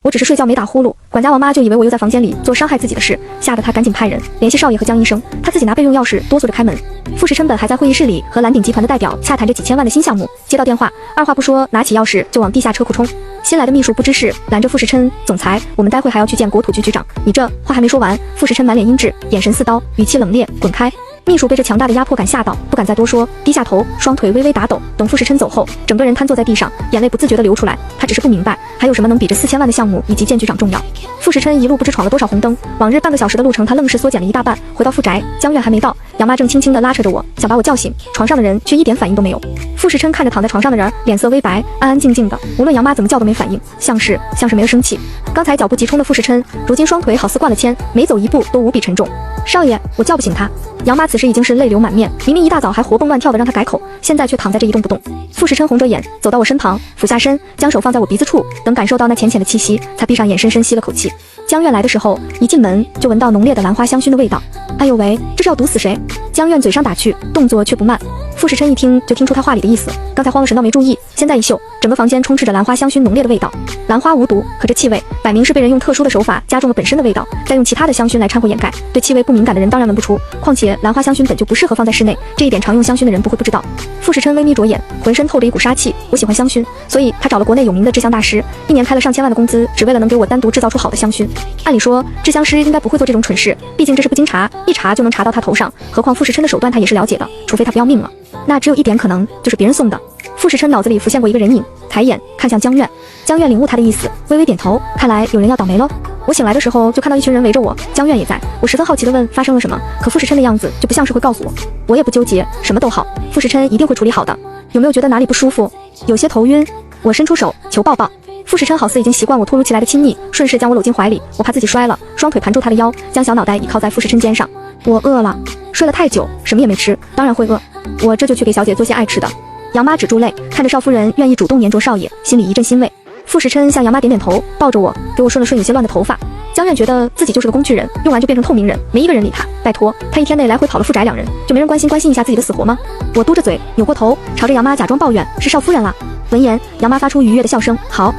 我只是睡觉没打呼噜，管家王妈就以为我又在房间里做伤害自己的事，吓得她赶紧派人联系少爷和江医生，她自己拿备用钥匙哆嗦着开门。傅时琛本还在会议室里和蓝鼎集团的代表洽谈着几千万的新项目，接到电话，二话不说拿起钥匙就往地下车库冲。新来的秘书不知事拦着傅时琛，总裁，我们待会还要去见国土局局长。你这话还没说完，傅时琛满脸阴鸷，眼神似刀，语气冷冽，滚开！秘书被这强大的压迫感吓到，不敢再多说，低下头，双腿微微打抖。等傅时琛走后，整个人瘫坐在地上，眼泪不自觉地流出来。他只是不明白，还有什么能比这4000万的项目以及见局长重要。傅时琛一路不知闯了多少红灯，往日半个小时的路程，他愣是缩减了一大半。回到傅宅，江苑还没到，杨妈正轻轻地拉扯着我，想把我叫醒，床上的人却一点反应都没有。傅时琛看着躺在床上的人，脸色微白，安安静静的，无论杨妈怎么叫都没反应，像是没了生气。刚才脚步急冲的傅时琛，如今双腿好似灌了铅，每走一步都无比沉重。少爷，我叫不醒他。杨妈此时已经是泪流满面，明明一大早还活蹦乱跳的让他改口，现在却躺在这一动不动。傅时琛红着眼走到我身旁，俯下身，将手放在我鼻子处，等感受到那浅浅的气息，才闭上眼，深深吸了口气。江苑来的时候，一进门就闻到浓烈的兰花香薰的味道。哎呦喂，这是要毒死谁？江苑嘴上打趣，动作却不慢。傅时琛一听就听出他话里的意思，刚才慌了神到没注意，现在一嗅，整个房间充斥着兰花香薰浓烈的味道。兰花无毒，可这气味摆明是被人用特殊的手法加重了本身的味道，再用其他的香薰来掺和掩盖。对气味不敏感的人当然闻不出，况且兰花香薰本就不适合放在室内，这一点常用香薰的人不会不知道。傅时琛微眯着眼，浑身透着一股杀气。我喜欢香薰，所以他找了国内有名的制香大师，一年开了上千万的工资，只为了能给我单独制造出好的香薰。按理说制香师应该不会做这种蠢事，毕竟这是不经查，一查就能查到他头上，何况傅时琛的手段他也是了解的，除非他不要命了，那只有一点可能，就是别人送的。傅时琛脑子里浮现过一个人影，抬眼看向江苑，江苑领悟他的意思，微微点头，看来有人要倒霉喽。我醒来的时候就看到一群人围着我，江苑也在，我十分好奇地问发生了什么，可傅时琛的样子就不像是会告诉我。我也不纠结，什么都好，傅时琛一定会处理好的。有没有觉得哪里不舒服？有些头晕。我伸出手求抱抱。傅时琛好似已经习惯我突如其来的亲昵，顺势将我搂进怀里，我怕自己摔了，双腿盘住他的腰，将小脑袋倚靠在傅时琛肩上。我饿了，睡了太久，什么也没吃，当然会饿。我这就去给小姐做些爱吃的。杨妈止住泪，看着少夫人愿意主动黏着少爷，心里一阵欣慰。傅时琛向杨妈点点头，抱着我，给我顺了顺有些乱的头发。江苑觉得自己就是个工具人，用完就变成透明人，没一个人理他。拜托，他一天内来回跑了傅宅2人，就没人关心一下自己的死活吗？我嘟着嘴，扭过头，朝着杨妈假装抱怨：“是少夫人啦。”闻言，杨妈发出愉悦的笑声：“好，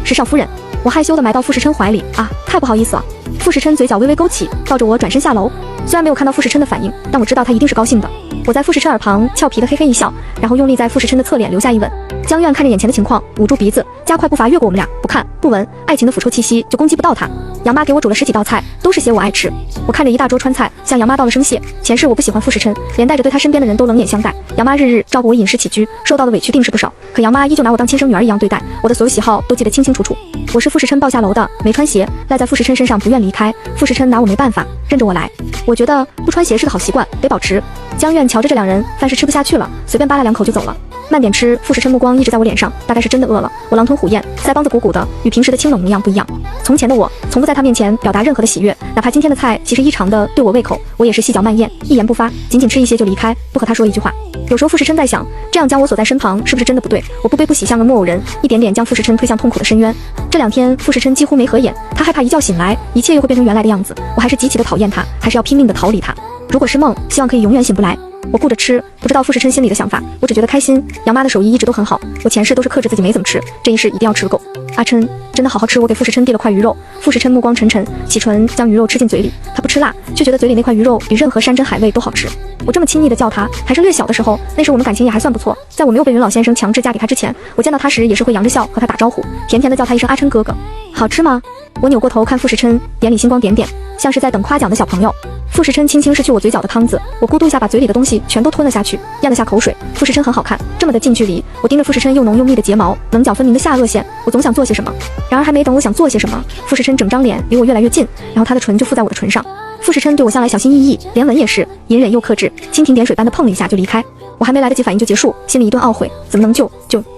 是少夫人。”我害羞地埋到傅时琛怀里，啊，太不好意思了。傅时琛嘴角微微勾起，抱着我转身下楼。虽然没有看到傅时琛的反应，但我知道他一定是高兴的。我在傅时琛耳旁俏皮的嘿嘿一笑，然后用力在傅时琛的侧脸留下一吻。江苑看着眼前的情况，捂住鼻子，加快步伐越过我们俩，不看不闻，爱情的腐臭气息就攻击不到他。杨妈给我煮了10几道菜，都是些我爱吃。我看着一大桌川菜，向杨妈道了声谢。前世我不喜欢傅时琛，连带着对他身边的人都冷眼相待。杨妈日日照顾我饮食起居，受到的委屈定是不少，可杨妈依旧拿我当亲生女儿一样对待，我的所有喜好都记得清清楚楚。我是傅时琛抱下楼的，没穿鞋，赖在傅时琛身上不愿离开。傅时琛拿我没办法，任着我来。我觉得不穿鞋是个好习惯，得保持。江苑瞧着这2人，饭是吃不下去了，随便扒拉2口就走了。慢点吃，傅时琛目光一直在我脸上，大概是真的饿了。我狼吞虎咽，腮帮子鼓鼓的，与平时的清冷模样不一样。从前的我，从不在他面前表达任何的喜悦，哪怕今天的菜其实异常的对我胃口，我也是细嚼慢咽，一言不发，仅仅吃一些就离开，不和他说一句话。有时候傅时琛在想，这样将我锁在身旁是不是真的不对？我不悲不喜，像个木偶人，一点点将傅时琛推向痛苦的深渊。这2天，傅时琛几乎没合眼，他害怕一觉醒来，一切又会变成原来的样子。我还是极其的讨厌他，还是要拼命的逃离他。如果是梦，希望可以永远醒不来。我顾着吃，不知道傅时琛心里的想法，我只觉得开心。杨妈的手艺一直都很好，我前世都是克制自己没怎么吃，这一世一定要吃个够。阿琛，真的好好吃。我给傅时琛递了块鱼肉，傅时琛目光沉沉，启唇将鱼肉吃进嘴里。他不吃辣，却觉得嘴里那块鱼肉比任何山珍海味都好吃。我这么亲昵的叫他，还是略小的时候，那时我们感情也还算不错。在我没有被云老先生强制嫁给他之前，我见到他时也是会扬着笑和他打招呼，甜甜的叫他一声阿琛哥哥。好吃吗？我扭过头看傅时琛，眼里星光点点，像是在等夸奖的小朋友。傅时琛轻轻拭去我嘴角的汤子，我咕嘟一下把嘴里的东西全都吞了下去，咽了下口水。傅时琛很好看，这么的近距离，我盯着傅时琛又浓又密的睫毛，棱角分明的下颚线，我总想做些什么。然而还没等我想做些什么，傅时琛整张脸离我越来越近，然后他的唇就附在我的唇上。傅时琛对我向来小心翼翼，连吻也是隐忍又克制，蜻蜓点水般的碰了一下就离开。我还没来得及反应就结束，心里一顿懊悔，怎么能就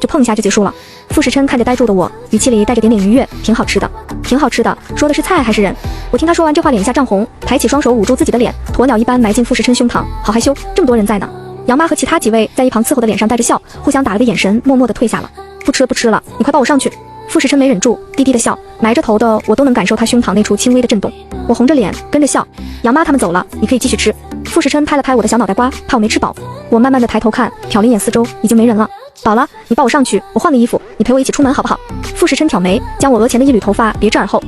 碰一下就结束了？傅时琛看着呆住的我，语气里带着点点愉悦，挺好吃的，挺好吃的，说的是菜还是人？我听他说完这话，脸一下涨红，抬起双手捂住自己的脸，鸵鸟一般埋进傅时琛胸膛，好害羞，这么多人在呢。杨妈和其他几位在一旁伺候的脸上带着笑，互相打了个眼神，默默地退下了。不吃了，你快抱我上去。傅时琛没忍住，低低的笑，埋着头的我都能感受他胸膛那处轻微的震动。我红着脸跟着笑。杨妈他们走了，你可以继续吃。傅时琛拍了拍我的小脑袋瓜，怕我没吃饱。我慢慢的抬头看，瞟了一眼四周，已经没人了。饱了，你抱我上去，我换个衣服，你陪我一起出门好不好？傅时琛挑眉，将我额前的一缕头发别至耳后。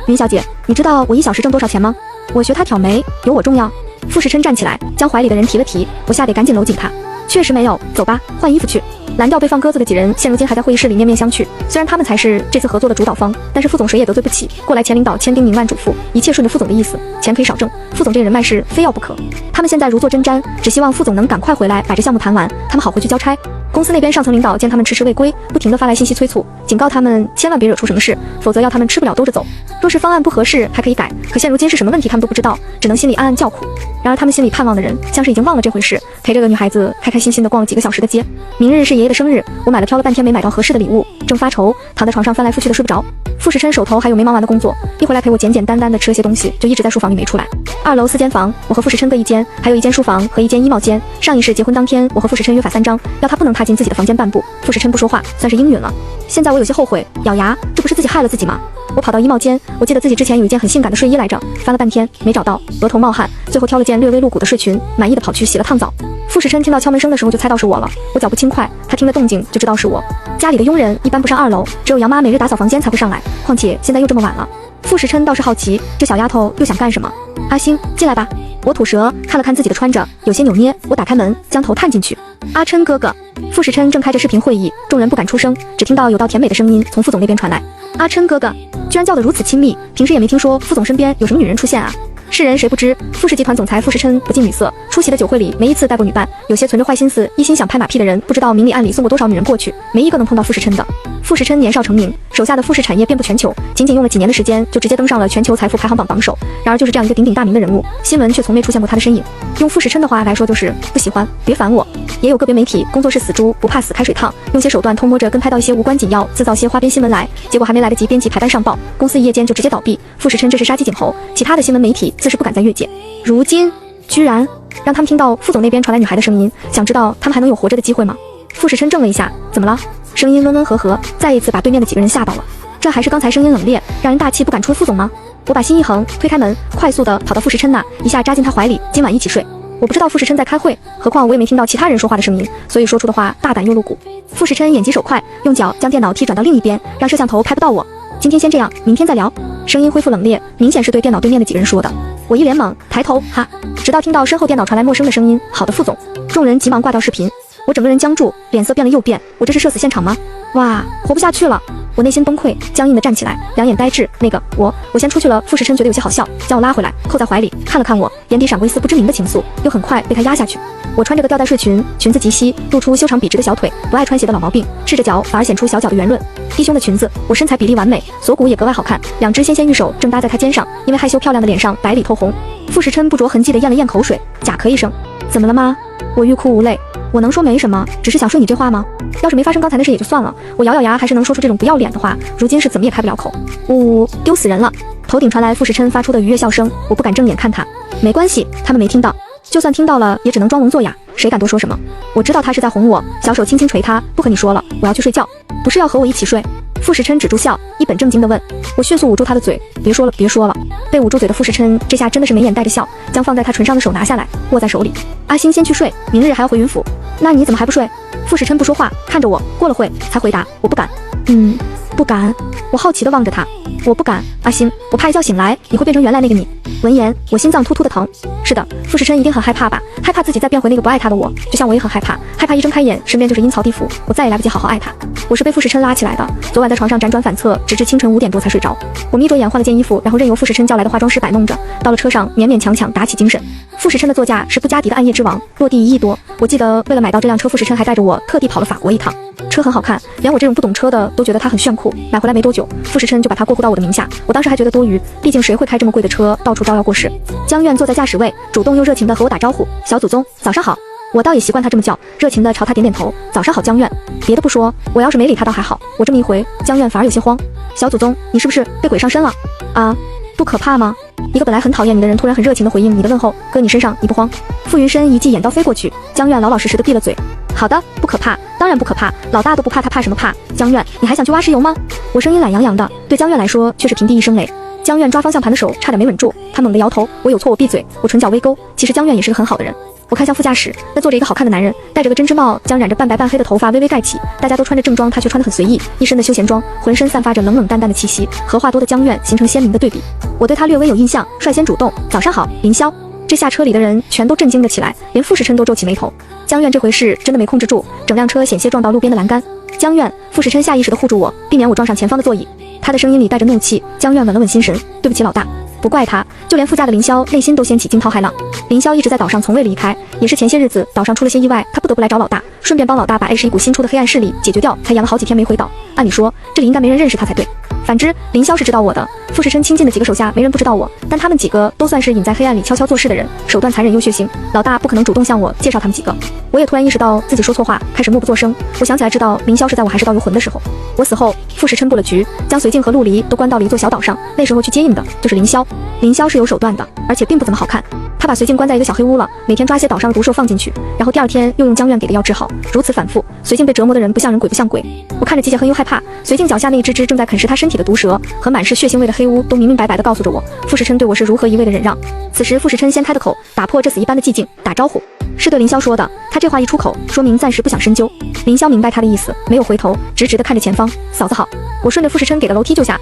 云小姐，你知道我1小时挣多少钱吗？我学他挑眉，有我重要？傅时琛站起来，将怀里的人提了提，我吓得赶紧搂紧他。确实没有，走吧，换衣服去。蓝调被放鸽子的几人现如今还在会议室里面面相觑，虽然他们才是这次合作的主导方，但是副总谁也得罪不起。过来前领导千叮咛万嘱咐，一切顺着副总的意思，钱可以少挣，副总这个人脉是非要不可。他们现在如坐针毡，只希望副总能赶快回来把这项目谈完，他们好回去交差。公司那边上层领导见他们迟迟未归，不停地发来信息催促，警告他们千万别惹出什么事，否则要他们吃不了兜着走。若是方案不合适还可以改，可现如今是什么问题他们都不知道，只能心里暗暗叫苦。然而他们心里盼望的人像是已经忘了这回事，陪着个女孩子开开心心地逛了几个小时的街。明日是爷爷的生日，我买了挑了半天没买到合适的礼物，正发愁，躺在床上翻来覆去的睡不着。傅时琛手头还有没忙完的工作，一回来陪我简简单单的吃了些东西，就一直在书房里没出来。2楼4间房，我和傅时琛各一间，还有一间书房和一间衣帽间。上一世结婚当天，我和傅时琛约法3章，要他不能踏进自己的房间半步。傅时琛不说话，算是应允了。现在我有些后悔，咬牙，这不是自己害了自己吗？我跑到衣帽间，我记得自己之前有一件很性感的睡衣来着，翻了半天没找到，额头冒汗，最后挑了件略微露骨的睡裙，满意的跑去洗了趟澡。傅时琛听到敲门声的时候就猜到是我了，我脚步轻快，他听了动静就知道是我。家里的佣人一般不上2楼，只有杨妈每日打扫房间才会上来，况且现在又这么晚了。傅时琛倒是好奇，这小丫头又想干什么？阿星，进来吧。我吐舌看了看自己的穿着，有些扭捏，我打开门，将头探进去。阿琛哥哥。傅时琛正开着视频会议，众人不敢出声，只听到有道甜美的声音从副总那边传来。阿琛哥哥，居然叫得如此亲密，平时也没听说副总身边有什么女人出现啊。世人谁不知，傅氏集团总裁傅时琛不近女色，出席的酒会里没一次带过女伴，有些存着坏心思，一心想拍马屁的人，不知道明里暗里送过多少女人过去，没一个能碰到傅时琛的。傅时琛年少成名，手下的傅氏产业遍布全球，仅仅用了几年的时间，就直接登上了全球财富排行榜榜首。然而就是这样一个鼎鼎大名的人物，新闻却从没出现过他的身影。用傅时琛的话来说，就是不喜欢，别烦我。也有个别媒体工作是死猪不怕死开水烫，用些手段偷摸着跟拍到一些无关紧要，制造些花边新闻来，结果还没来得及编辑排班上报，公司一夜间就直接倒闭。傅时琛这是杀鸡儆猴，其他的新闻媒体自是不敢再越界。如今居然让他们听到副总那边传来女孩的声音，想知道他们还能有活着的机会吗？傅时琛怔了一下，怎么了？声音温温和和，再一次把对面的几个人吓到了。这还是刚才声音冷冽，让人大气不敢出的副总吗？我把心一横，推开门，快速的跑到傅时琛那，一下扎进他怀里，今晚一起睡。我不知道傅时琛在开会，何况我也没听到其他人说话的声音，所以说出的话大胆又露骨。傅时琛眼疾手快，用脚将电脑踢转到另一边，让摄像头拍不到我。今天先这样，明天再聊。声音恢复冷冽，明显是对电脑对面的几个人说的。我一脸懵，抬头哈，直到听到身后电脑传来陌生的声音，好的副总。众人急忙挂掉视频，我整个人僵住，脸色变了又变，我这是社死现场吗？哇，活不下去了。我内心崩溃，僵硬的站起来，两眼呆滞。那个我先出去了。傅时琛觉得有些好笑，将我拉回来，扣在怀里，看了看我，眼底闪过一丝不知名的情愫，又很快被他压下去。我穿着个吊带睡裙，裙子及膝，露出修长笔直的小腿，不爱穿鞋的老毛病，赤着脚反而显出小脚的圆润。低胸的裙子，我身材比例完美，锁骨也格外好看，两只纤纤玉手正搭在他肩上，因为害羞漂亮的脸上白里透红。傅时琛不着痕迹地咽了咽口水，假咳一声，怎么了吗？我欲哭无泪。我能说没什么，只是想说你这话吗？要是没发生刚才的事也就算了，我咬咬牙还是能说出这种不要脸的话，如今是怎么也开不了口。呜，丢死人了！头顶传来傅时琛发出的愉悦笑声，我不敢正眼看他。没关系，他们没听到，就算听到了也只能装聋作哑，谁敢多说什么？我知道他是在哄我，小手轻轻捶他，不和你说了，我要去睡觉，不是要和我一起睡。傅时琛止住笑，一本正经地问。我迅速捂住他的嘴，别说了别说了。被捂住嘴的傅时琛这下真的是眉眼带着笑，将放在他唇上的手拿下来，握在手里。阿星先去睡，明日还要回云府。那你怎么还不睡？傅时琛不说话，看着我，过了会才回答，我不敢。不敢。我好奇地望着他，我不敢。阿星，我怕一觉醒来你会变成原来那个你。闻言，我心脏突突的疼。是的，傅时琛一定很害怕吧，害怕自己再变回那个不爱他的我，就像我也很害怕，害怕一睁开眼身边就是阴曹地府，我再也来不及好好爱他。我是被傅时琛拉起来的，昨晚在床上辗转反侧，直至清晨5点多才睡着。我眯着眼换了件衣服，然后任由傅时琛叫来的化妆师摆弄着。到了车上，勉勉强强打起精神。傅时琛的座驾是布加迪的暗夜之王，落地1亿多。我记得为了买到这辆车，傅时琛还带着我特地跑了法国一趟。车很好看，连我这种不懂车的都觉得它很炫酷。买回来没多久，傅时琛就把它过户到我的名下。我当时还觉得多余，毕竟谁会开这么贵的车到处招摇过市。江苑坐在驾驶位，主动又热情地和我打招呼：“小祖宗，早上好。”我倒也习惯他这么叫，热情地朝他点点头：“早上好，江苑。”别的不说，我要是没理他倒还好，我这么一回，江苑反而有些慌。小祖宗，你是不是被鬼上身了？啊，不可怕吗？一个本来很讨厌你的人突然很热情地回应你的问候，搁你身上你不慌？傅云深一记眼刀飞过去，江苑老老实实地闭了嘴。好的，不可怕，当然不可怕，老大都不怕，他怕什么怕？江苑，你还想去挖石油吗？我声音懒洋洋的，对江苑来说却是平地一声雷。江苑抓方向盘的手差点没稳住，他猛地摇头，我有错我闭嘴，我唇角微勾。其实江苑也是个很好的人。我看向副驾驶，那坐着一个好看的男人，戴着个针织帽，将染着半白半黑的头发微微盖起。大家都穿着正装，他却穿得很随意，一身的休闲装，浑身散发着冷冷淡淡的气息，和话多的江苑形成鲜明的对比。我对他略微有印象，率先主动：“早上好，凌霄。”这下车里的人全都震惊了起来，连傅世琛都皱起眉头。江苑这回事真的没控制住，整辆车险些撞到路边的栏杆。江苑，傅世琛下意识地护住我，避免我撞上前方的座椅。他的声音里带着怒气。江苑稳了稳心神：“对不起，老大。”不怪他，就连副驾的凌霄内心都掀起惊涛骇浪。凌霄一直在岛上从未离开，也是前些日子岛上出了些意外，他不得不来找老大，顺便帮老大把 A 一股新出的黑暗势力解决掉，才养了好几天没回岛。按理说这里应该没人认识他才对。反之，凌霄是知道我的，傅世琛亲近的几个手下没人不知道我，但他们几个都算是隐在黑暗里悄悄做事的人，手段残忍又血腥，老大不可能主动向我介绍他们几个。我也突然意识到自己说错话，开始默不作声。我想起来知道凌霄是在我还是道游魂的时候，我死后傅世琛布了局，将隋静和陆离都关到了一座小岛上，那时候去接应的就是凌霄。凌霄是有手段的，而且并不怎么好看。他把隋静关在一个小黑屋了，每天抓些岛上的毒兽放进去，然后第二天又用江苑给的药治好，如此反复。隋静被折磨的人不像人鬼不像鬼。我看着季节亨又害怕，隋静脚下那一只只正在啃食他身体的毒蛇和满是血腥味的黑屋都明明白白地告诉着我，傅世琛对我是如何一味的忍让。此时傅世琛先开的口，打破这死一般的寂静，打招呼是对凌霄说的。他这话一出口，说明暂时不想深究。凌霄明白他的意思，没有回头，直直地看着前方。嫂子好。我顺着傅世琛给的楼梯就下。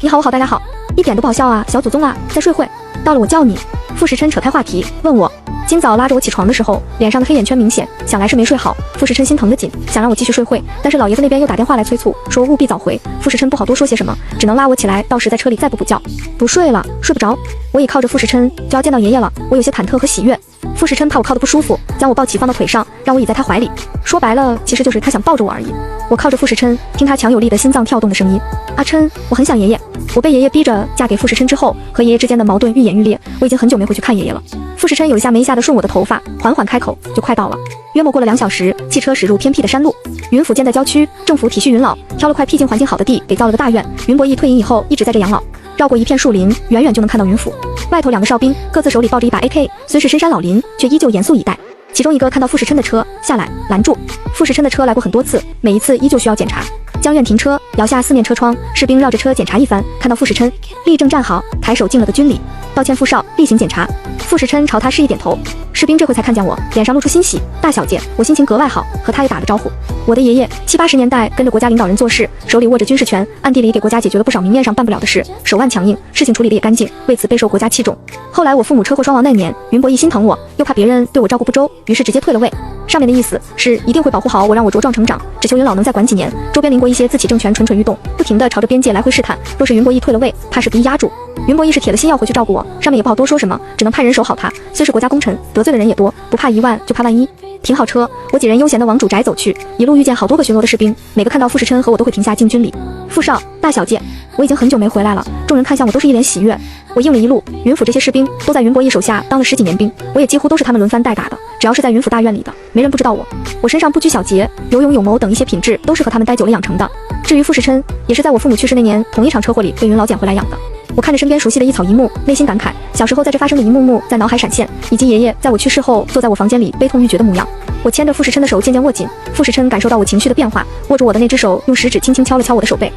你好，我好，大家好。一点都不好笑啊，小祖宗啊，在睡会。到了我叫你。傅世琛扯开话题，问我今早拉着我起床的时候，脸上的黑眼圈明显，想来是没睡好。傅世琛心疼得紧，想让我继续睡会，但是老爷子那边又打电话来催促，说务必早回。傅世琛不好多说些什么，只能拉我起来，到时在车里再不补觉。不睡了，睡不着。我倚靠着傅世琛，就要见到爷爷了，我有些忐忑和喜悦。傅世琛怕我靠得不舒服，将我抱起放到腿上，让我倚在他怀里。说白了，其实就是他想抱着我而已。我靠着傅世琛，听他强有力的心脏跳动的声音。阿琛，我很想爷爷。我被爷爷逼着嫁给傅世琛之后，和爷爷之间的矛盾愈演愈烈，我已经很久没回去看爷爷了。傅世琛有一下没一下的顺我的头发，缓缓开口，就快到了。约莫过了2小时，汽车驶入偏僻的山路。云府建在郊区，政府体恤云老，挑了块僻静环境好的地，给造了个大院。云伯义退隐以后一直在这养老。绕过一片树林，远远就能看到云府。外头2个哨兵各自手里抱着一把 AK， 虽是深山老林，却依旧严肃以待。其中一个看到傅世琛的车下来拦住。傅世琛的车来过很多次，每一次依旧需要检查。江苑停车，摇下4面车窗，士兵绕着车检查一番，看到傅世琛立正站好，抬手敬了个军礼，道歉傅少，例行检查。傅世琛朝他示意点头。士兵这回才看见我，脸上露出欣喜。大小姐，我心情格外好，和他也打了招呼。我的爷爷7、80年代跟着国家领导人做事，手里握着军事权，暗地里给国家解决了不少明面上办不了的事，手腕强硬，事情处理得也干净，为此备受国家器重。后来我父母车祸双亡那年，云伯义心疼我，又怕别人对我照顾不周，于是直接退了位。上面的意思是一定会保护好我，让我茁壮成长，只求云老能再管几年。周边邻国一些自起政权蠢蠢欲动，不停地朝着边界来回试探，若是云伯义退了位，怕是不易压住。云伯义是铁了心要回去照顾我，上面也不好多说什么，只能派人守好他。虽是国家功臣，得罪的人也多，不怕1万就怕万一。停好车，我几人悠闲地往主宅走去，一路遇见好多个巡逻的士兵，每个看到傅世琛和我都会停下敬军礼。傅少，大小姐，我已经很久没回来了。众人看向我都是一脸喜悦。我应了一路，云府这些士兵都在云伯义手下当了10几年兵，我也几乎都是他们轮番带打的，只要是在云府大院里的，没人不知道我。我身上不拘小节、有勇有谋等一些品质都是和他们待久了养成的。至于傅世琛，也是在我父母去世那年同一场车祸里被云老捡回来养的。我看着身边熟悉的一草一木，内心感慨小时候在这发生的一幕幕在脑海闪现，以及爷爷在我去世后坐在我房间里悲痛欲绝的模样。我牵着傅世琛的手渐渐握紧，傅世琛感受到我情绪的变化，握住我的那只手，用食指轻轻敲了敲我的手背。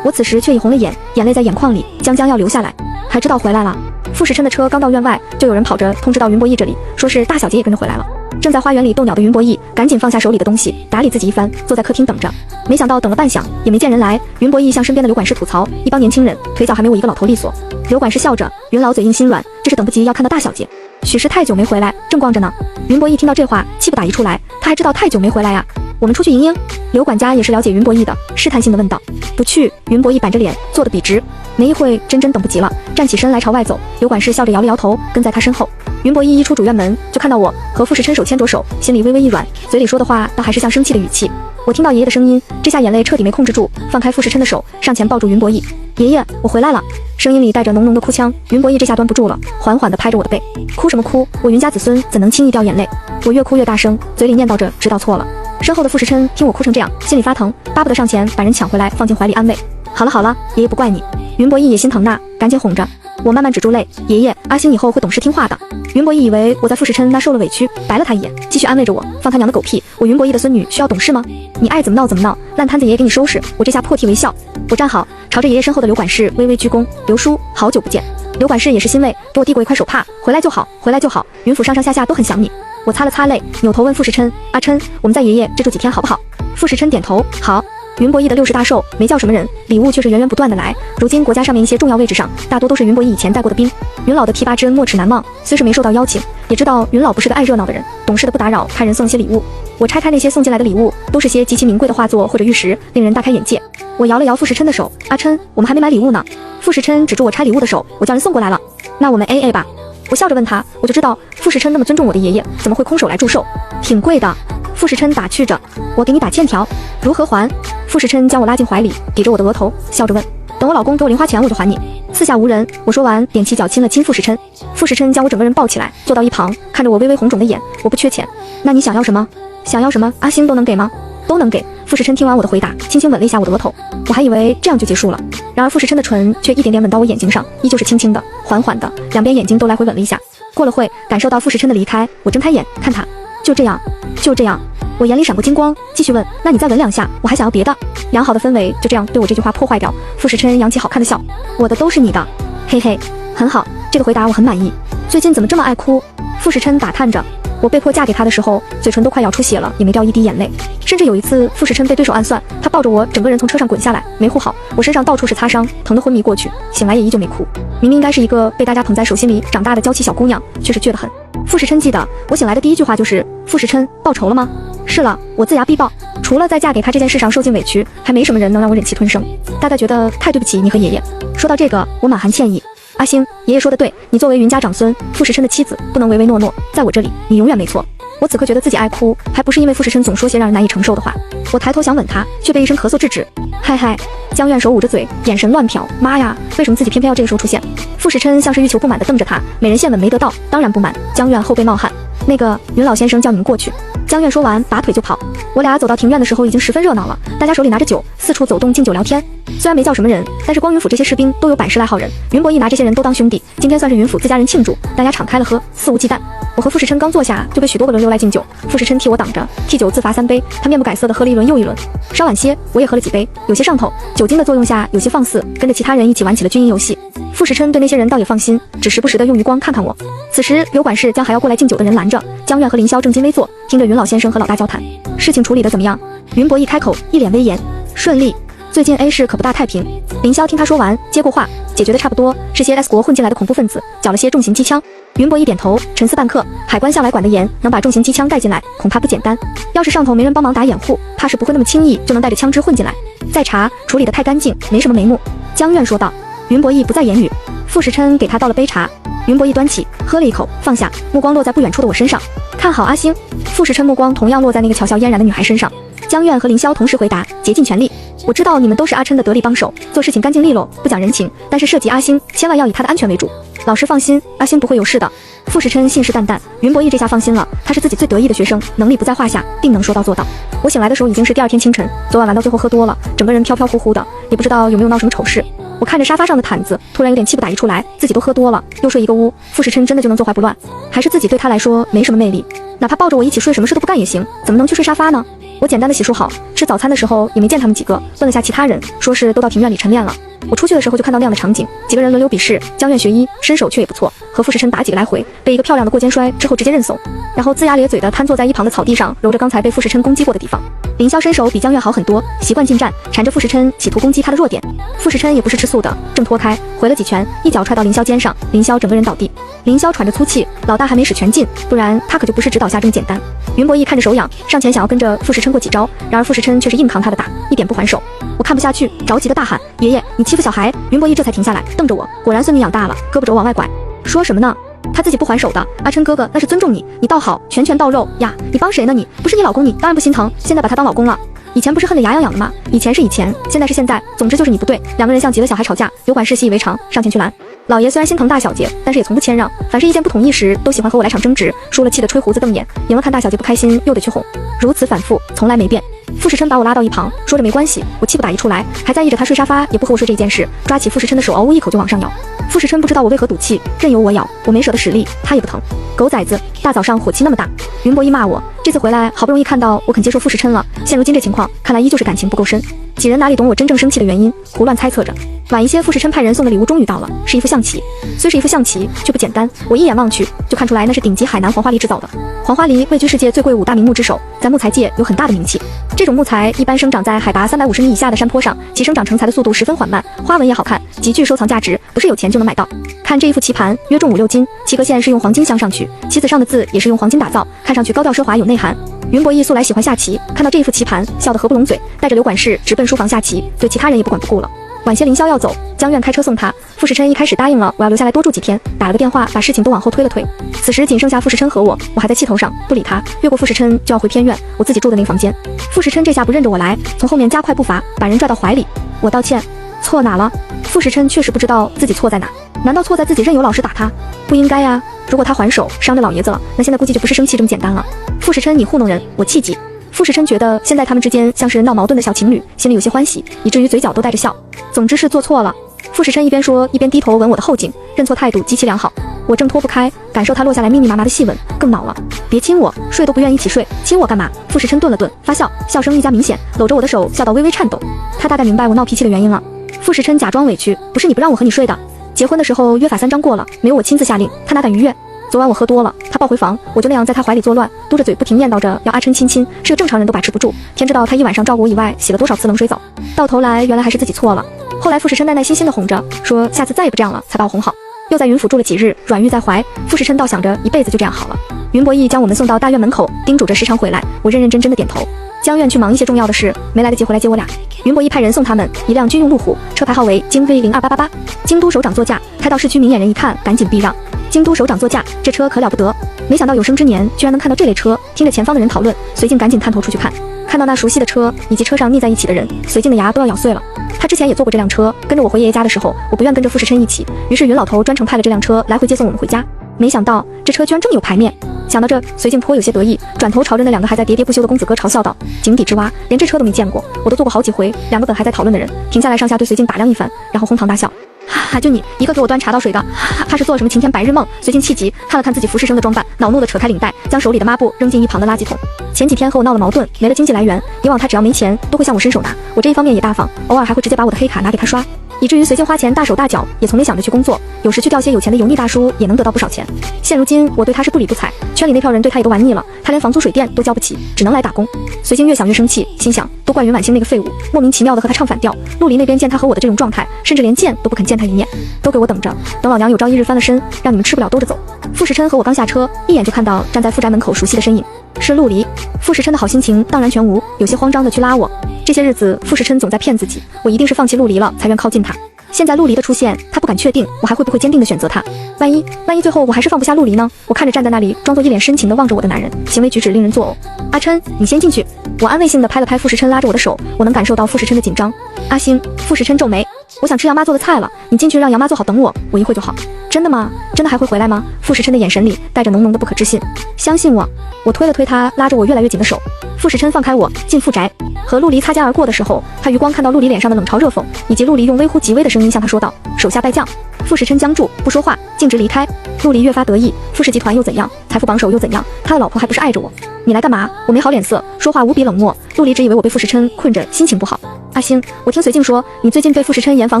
我此时却已红了眼，眼泪在眼眶里将要流下来。还知道回来了。傅世琛的车刚到院外，就有人跑着通知到云伯义这里，说是大小姐也跟着回来了。正在花园里逗鸟的云伯义赶紧放下手里的东西，打理自己一番，坐在客厅等着。没想到等了半晌也没见人来，云伯义向身边的刘管事吐槽，一帮年轻人腿脚还没我一个老头利索。刘管事笑着，云老嘴硬心软，这是等不及要看到大小姐。许是太久没回来，正逛着呢。云伯义听到这话，气不打一处来，他还知道太久没回来呀。我们出去迎迎。刘管家也是了解云伯义的，试探性的问道。不去。云伯义板着脸，坐得笔直。没一会，真等不及了，站起身来朝外走。刘管事笑着摇了摇头，跟在他身后。云伯义一出主院门，就看到我和傅世琛手牵着手，心里微微一软，嘴里说的话倒还是像生气的语气。我听到爷爷的声音，这下眼泪彻底没控制住，放开傅世琛的手，上前抱住云伯义。爷爷，我回来了。声音里带着浓浓的哭腔。云伯义这下端不住了，缓缓地拍着我的背。哭什么哭？我云家子孙怎能轻易掉眼泪？我越哭越大声，嘴里念叨着知道错了。身后的傅世琛听我哭成这样，心里发疼，巴不得上前把人抢回来放进怀里安慰。好了好了，爷爷不怪你。云伯义也心疼呐，赶紧哄着。我慢慢止住泪，爷爷，阿星以后会懂事听话的。云博义以为我在傅时琛那受了委屈，白了他一眼，继续安慰着我，放他娘的狗屁，我云博义的孙女需要懂事吗？你爱怎么闹怎么闹，烂摊子爷爷给你收拾。我这下破涕为笑，我站好，朝着爷爷身后的刘管事微微鞠躬，刘叔，好久不见。刘管事也是欣慰，给我递过一块手帕，回来就好，回来就好，云府上上下下都很想你。我擦了擦泪，扭头问傅时琛，阿琛，我们在爷爷这住几天好不好？傅时琛点头，好。云博义的60大寿没叫什么人，礼物却是源源不断的来。如今国家上面一些重要位置上，大多都是云博义以前带过的兵。云老的提拔之恩没齿难忘，虽是没受到邀请，也知道云老不是个爱热闹的人，懂事的不打扰，派人送一些礼物。我拆开那些送进来的礼物，都是些极其名贵的画作或者玉石，令人大开眼界。我摇了摇傅时琛的手，阿琛，我们还没买礼物呢。傅时琛指住我拆礼物的手，我叫人送过来了。那我们 AA 吧。我笑着问他，我就知道傅时琛那么尊重我的爷爷，怎么会空手来祝寿？挺贵的。傅时琛打趣着，我给你打欠条，如何还？傅时琛将我拉进怀里，抵着我的额头，笑着问，等我老公给我零花钱我就还你。四下无人，我说完踮起脚亲了亲傅时琛。傅时琛将我整个人抱起来，坐到一旁，看着我微微红肿的眼，我不缺钱。那你想要什么？想要什么？阿星都能给吗？都能给。傅时琛听完我的回答，轻轻吻了一下我的额头。我还以为这样就结束了，然而傅时琛的唇却一点点吻到我眼睛上，依旧是轻轻的、缓缓的，两边眼睛都来回吻了一下。过了会，感受到傅时琛的离开，我睁开眼看他，就这样，就这样。我眼里闪过金光，继续问，那你再吻2下，我还想要别的。良好的氛围就这样被我这句话破坏掉。傅时琛扬起好看的笑，我的都是你的，嘿嘿，很好，这个回答我很满意。最近怎么这么爱哭？傅时琛打探着。我被迫嫁给他的时候，嘴唇都快咬出血了，也没掉一滴眼泪。甚至有一次，傅时琛被对手暗算，他抱着我整个人从车上滚下来，没护好，我身上到处是擦伤，疼得昏迷过去，醒来也依旧没哭。明明应该是一个被大家捧在手心里长大的娇气小姑娘，却是倔得很。傅时琛记得我醒来的第一句话就是，傅时琛，报仇了吗？是了，我龇牙必报。除了在嫁给他这件事上受尽委屈，还没什么人能让我忍气吞声。大概觉得太对不起你和爷爷。说到这个，我满含歉意。阿星，爷爷说的对，你作为云家长孙，傅时琛的妻子，不能唯唯诺诺，在我这里，你永远没错。我此刻觉得自己爱哭，还不是因为傅时琛总说些让人难以承受的话。我抬头想吻他，却被一声咳嗽制止。嗨嗨，江苑手捂着嘴，眼神乱瞟。妈呀，为什么自己偏偏要这个时候出现？傅时琛像是欲求不满地瞪着他，美人献吻没得到，当然不满。江苑后背冒汗。那个云老先生叫你们过去。江苑说完，拔腿就跑。我俩走到庭院的时候，已经十分热闹了，大家手里拿着酒，四处走动敬酒聊天。虽然没叫什么人，但是光云府这些士兵都有百十来号人，云博义拿这些人都当兄弟，今天算是云府自家人庆祝，大家敞开了喝，肆无忌惮。我和傅时琛刚坐下，就被许多个轮流来敬酒，傅时琛替我挡着，替酒自罚3杯，他面不改色的喝了一轮又一轮。稍晚些，我也喝了几杯，有些上头，酒精的作用下有些放肆，跟着其他人一起玩起了军营游戏。傅时琛对那些人倒也放心，只时不时的用余光看看我。此时刘管事将还要过来敬酒的人拦着，江苑和凌霄正襟危坐，听着云老先生和老大交谈。事情处理得怎么样？云博义开口，一脸威严，顺利。最近 A 市可不大太平。凌霄听他说完，接过话，解决的差不多，是些 S 国混进来的恐怖分子，缴了些重型机枪。云博义点头，沉思半刻，海关向来管得严，能把重型机枪带进来，恐怕不简单。要是上头没人帮忙打掩护，怕是不会那么轻易就能带着枪支混进来。再查，处理得太干净，没什么眉目。江苑说道。云博义不再言语。傅时琛给他倒了杯茶，云博义端起，喝了一口，放下，目光落在不远处的我身上。看好阿星。傅时琛目光同样落在那个巧笑嫣然的女孩身上。江苑和凌霄同时回答，竭尽全力。我知道你们都是阿琛的得力帮手，做事情干净利落，不讲人情，但是涉及阿星，千万要以他的安全为主。老师放心，阿星不会有事的。傅时琛信誓旦旦，云博义这下放心了，他是自己最得意的学生，能力不在话下，定能说到做到。我醒来的时候已经是第2天清晨，昨晚玩到最后喝多了，整个人飘飘忽忽的，也不知道有没有闹什么丑事。我看着沙发上的毯子，突然有点气不打一处来，自己都喝多了，又睡一个屋，傅时琛真的就能坐怀不乱？还是自己对他来说没什么魅力？哪怕抱着我一起睡，什么事都不干也行，怎么能去睡沙发呢？我简单的洗漱好，吃早餐的时候也没见他们几个，问了下其他人，说是都到庭院里晨练了。我出去的时候就看到那样的场景，几个人轮流比试，江苑学医，身手却也不错，和傅时琛打几个来回，被一个漂亮的过肩摔之后直接认怂，然后龇牙咧嘴的瘫坐在一旁的草地上，揉着刚才被傅时琛攻击过的地方。凌霄身手比江苑好很多，习惯近战，缠着傅时琛企图攻击他的弱点。傅时琛也不是吃素的，正脱开，回了几拳，一脚踹到凌霄肩上，凌霄整个人倒地。凌霄喘着粗气，老大还没使全劲，不然他可就不是指导下这么简单。云博义看着手痒，上前想要跟着傅时琛过几招，然而傅时琛却是硬扛他的打，一点不还手。我看不下去，着急的大喊：“爷爷，你欺负小孩！”云博义这才停下来，瞪着我，果然孙女养大了，胳膊肘往外拐。说什么呢？他自己不还手的，阿琛哥哥那是尊重你，你倒好，拳拳到肉呀！你帮谁呢你？不是你老公你当然不心疼，现在把他当老公了。以前不是恨得牙痒痒的吗？以前是以前，现在是现在，总之就是你不对。两个人像急了小孩吵架，刘管事习以为常，上前去拦。老爷虽然心疼大小姐，但是也从不谦让，凡是意见不统一时，都喜欢和我来场争执，输了气得吹胡子瞪眼，赢了看大小姐不开心又得去哄，如此反复，从来没变。傅时琛把我拉到一旁，说着没关系，我气不打一处来，还在意着他睡沙发也不和我说这件事，抓起傅时琛的手嗷呜一口就往上咬。傅时琛不知道我为何赌气，任由我咬，我没舍得使力，他也不疼。狗崽子，大早上火气那么大。云博一骂我，这次回来好不容易看到我肯接受傅时琛了，现如今这情况，看来依旧是感情不够深。几人哪里懂我真正生气的原因，胡乱猜测着。晚一些，傅时琛派人送的礼物终于到了，是一副象棋。虽是一副象棋，却不简单。我一眼望去，就看出来那是顶级海南黄花梨制造的。黄花梨位居世界最贵5大名木之首，在木材界有很大的名气。这种木材一般生长在海拔350米以下的山坡上，其生长成材的速度十分缓慢，花纹也好看，极具收藏价值，不是有钱就能买到。看这一副棋盘，约重5-6斤，棋格线是用黄金镶上去，棋子上的字也是用黄金打造，看上去高调奢华有内涵。云博义素来喜欢下棋，看到这一副棋盘，笑得合不拢嘴，带着刘管事直奔书房下棋，对其他人也不管不顾了。晚些凌霄要走，江苑开车送他。傅时琛一开始答应了我要留下来多住几天，打了个电话把事情都往后推了推。此时仅剩下傅时琛和我还在气头上，不理他。越过傅时琛就要回偏院，我自己住的那个房间。傅时琛这下不认着我来，从后面加快步伐，把人拽到怀里。我道歉，错哪了？傅时琛确实不知道自己错在哪，难道错在自己任由老师打他？不应该呀，如果他还手伤着老爷子了，那现在估计就不是生气这么简单了。傅时琛你糊弄人，我气急。傅时琛觉得现在他们之间像是闹矛盾的小情侣，心里有些欢喜，以至于嘴角都带着笑。总之是做错了。傅时琛一边说一边低头吻我的后颈，认错态度极其良好。我挣脱不开，感受他落下来密密麻麻的细吻，更恼了。别亲我，睡都不愿一起睡，亲我干嘛？傅时琛顿了顿，发笑，笑声愈加明显，搂着我的手笑到微微颤抖。他大概明白我闹脾气的原因了。傅时琛假装委屈，不是你不让我和你睡的，结婚的时候约法3章过了，没有我亲自下令，他哪敢逾越？昨晚我喝多了，他抱回房，我就那样在他怀里作乱，嘟着嘴不停念叨着要阿琛亲亲，是个正常人都把持不住。天知道他一晚上照顾我以外洗了多少次冷水澡，到头来原来还是自己错了。后来傅时琛耐耐心心的哄着，说下次再也不这样了，才把我哄好。又在云府住了几日，软玉在怀，傅时琛倒想着一辈子就这样好了。云博义将我们送到大院门口，叮嘱着时常回来，我认认真真的点头。江苑去忙一些重要的事，没来得及回来接我俩。云博义派人送他们一辆军用路虎，车牌号为京 V02888。京都首长座驾，开到市区，明眼人一看，赶紧避让。京都首长座驾，这车可了不得，没想到有生之年居然能看到这类车。听着前方的人讨论，随静赶紧探头出去看，看到那熟悉的车以及车上腻在一起的人，随静的牙都要咬碎了。他之前也坐过这辆车，跟着我回爷爷家的时候，我不愿跟着傅时琛一起，于是云老头专程派了这辆车来回接送我们回家。没想到这车居然这么有排面。想到这，随静颇有些得意，转头朝着那两个还在喋喋不休的公子哥嘲笑道：井底之蛙，连这车都没见过，我都坐过好几回。两个本还在讨论的人停下来，上下对随静打量一番，然后哄堂大笑。哈，就你一个给我端茶倒水的，他是做了什么晴天白日梦？随静气急，看了看自己服侍生的装扮，恼怒的扯开领带，将手里的抹布扔进一旁的垃圾桶。前几天和我闹了矛盾，没了经济来源，以往他只要没钱都会向我伸手拿，我这一方面也大方，偶尔还会直接把我的黑卡拿给他刷，以至于随静花钱大手大脚，也从没想着去工作，有时去钓些有钱的油腻大叔也能得到不少钱。现如今我对他是不理不睬，圈里那票人对他也都玩腻了，他连房租水电都交不起，只能来打工。随静越想越生气，心想都怪云婉星那个废物，莫名其妙的和他唱反调。陆离那边见他和我的这种状态，甚至连见都不肯见他一面，都给我等着，等老娘有朝一日翻了身，让你们吃不了兜着走。傅时琛和我刚下车，一眼就看到站在傅宅门口熟悉的身影，是陆离。傅时琛的好心情荡然全无，有些慌张的去拉我。这些日子傅时琛总在骗自己，我一定是放弃陆离了才愿靠近他。现在陆离的出现，他不敢确定我还会不会坚定的选择他。万一最后我还是放不下陆离呢？我看着站在那里装作一脸深情的望着我的男人，行为举止令人作呕。阿琛，你先进去。我安慰性的拍了拍傅时琛拉着我的手，我能感受到傅时琛的紧张。阿星，傅时琛皱眉，我想吃杨妈做的菜了，你进去让杨妈做好等我，我一会就好。真的吗？真的还会回来吗？傅时琛的眼神里带着浓浓的不可置信。相信我。我推了推他拉着我越来越紧的手。傅时琛放开我，进傅宅。和陆离擦肩而过的时候，他余光看到陆离脸上的冷嘲热讽，以及陆离用微乎其微的声音向他说道：手下败将。傅时琛僵住，不说话，径直离开。陆离越发得意，傅氏集团又怎样？财富榜首又怎样？他的老婆还不是爱着我？你来干嘛？我没好脸色，说话无比冷漠。陆离只以为我被傅时琛困着，心情不好。阿星，我听随静说你最近被傅时琛严防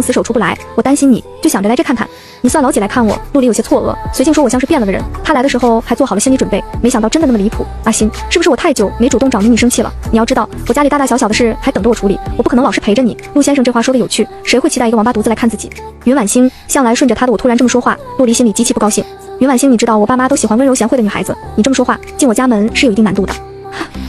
死守出不来，我担心你，就想着来这看看。你算老几来看我？陆离有些错愕。随静说我像是变了个人，他来的时候还做好了心理准备，没想到真的那么离谱。阿星，是不是我太久没主动找你生气了？你要知道，我家里大大小小的事还等着我处理，我不可能老是陪着你。陆先生这话说的有趣，谁会期待一个王八犊子来看自己？云婉星向来顺着他的，我突然这么说话，陆离心里极其不高兴。云婉星，你知道我爸妈都喜欢温柔贤惠的女孩子，你这么说话进我家门是有一定难度的。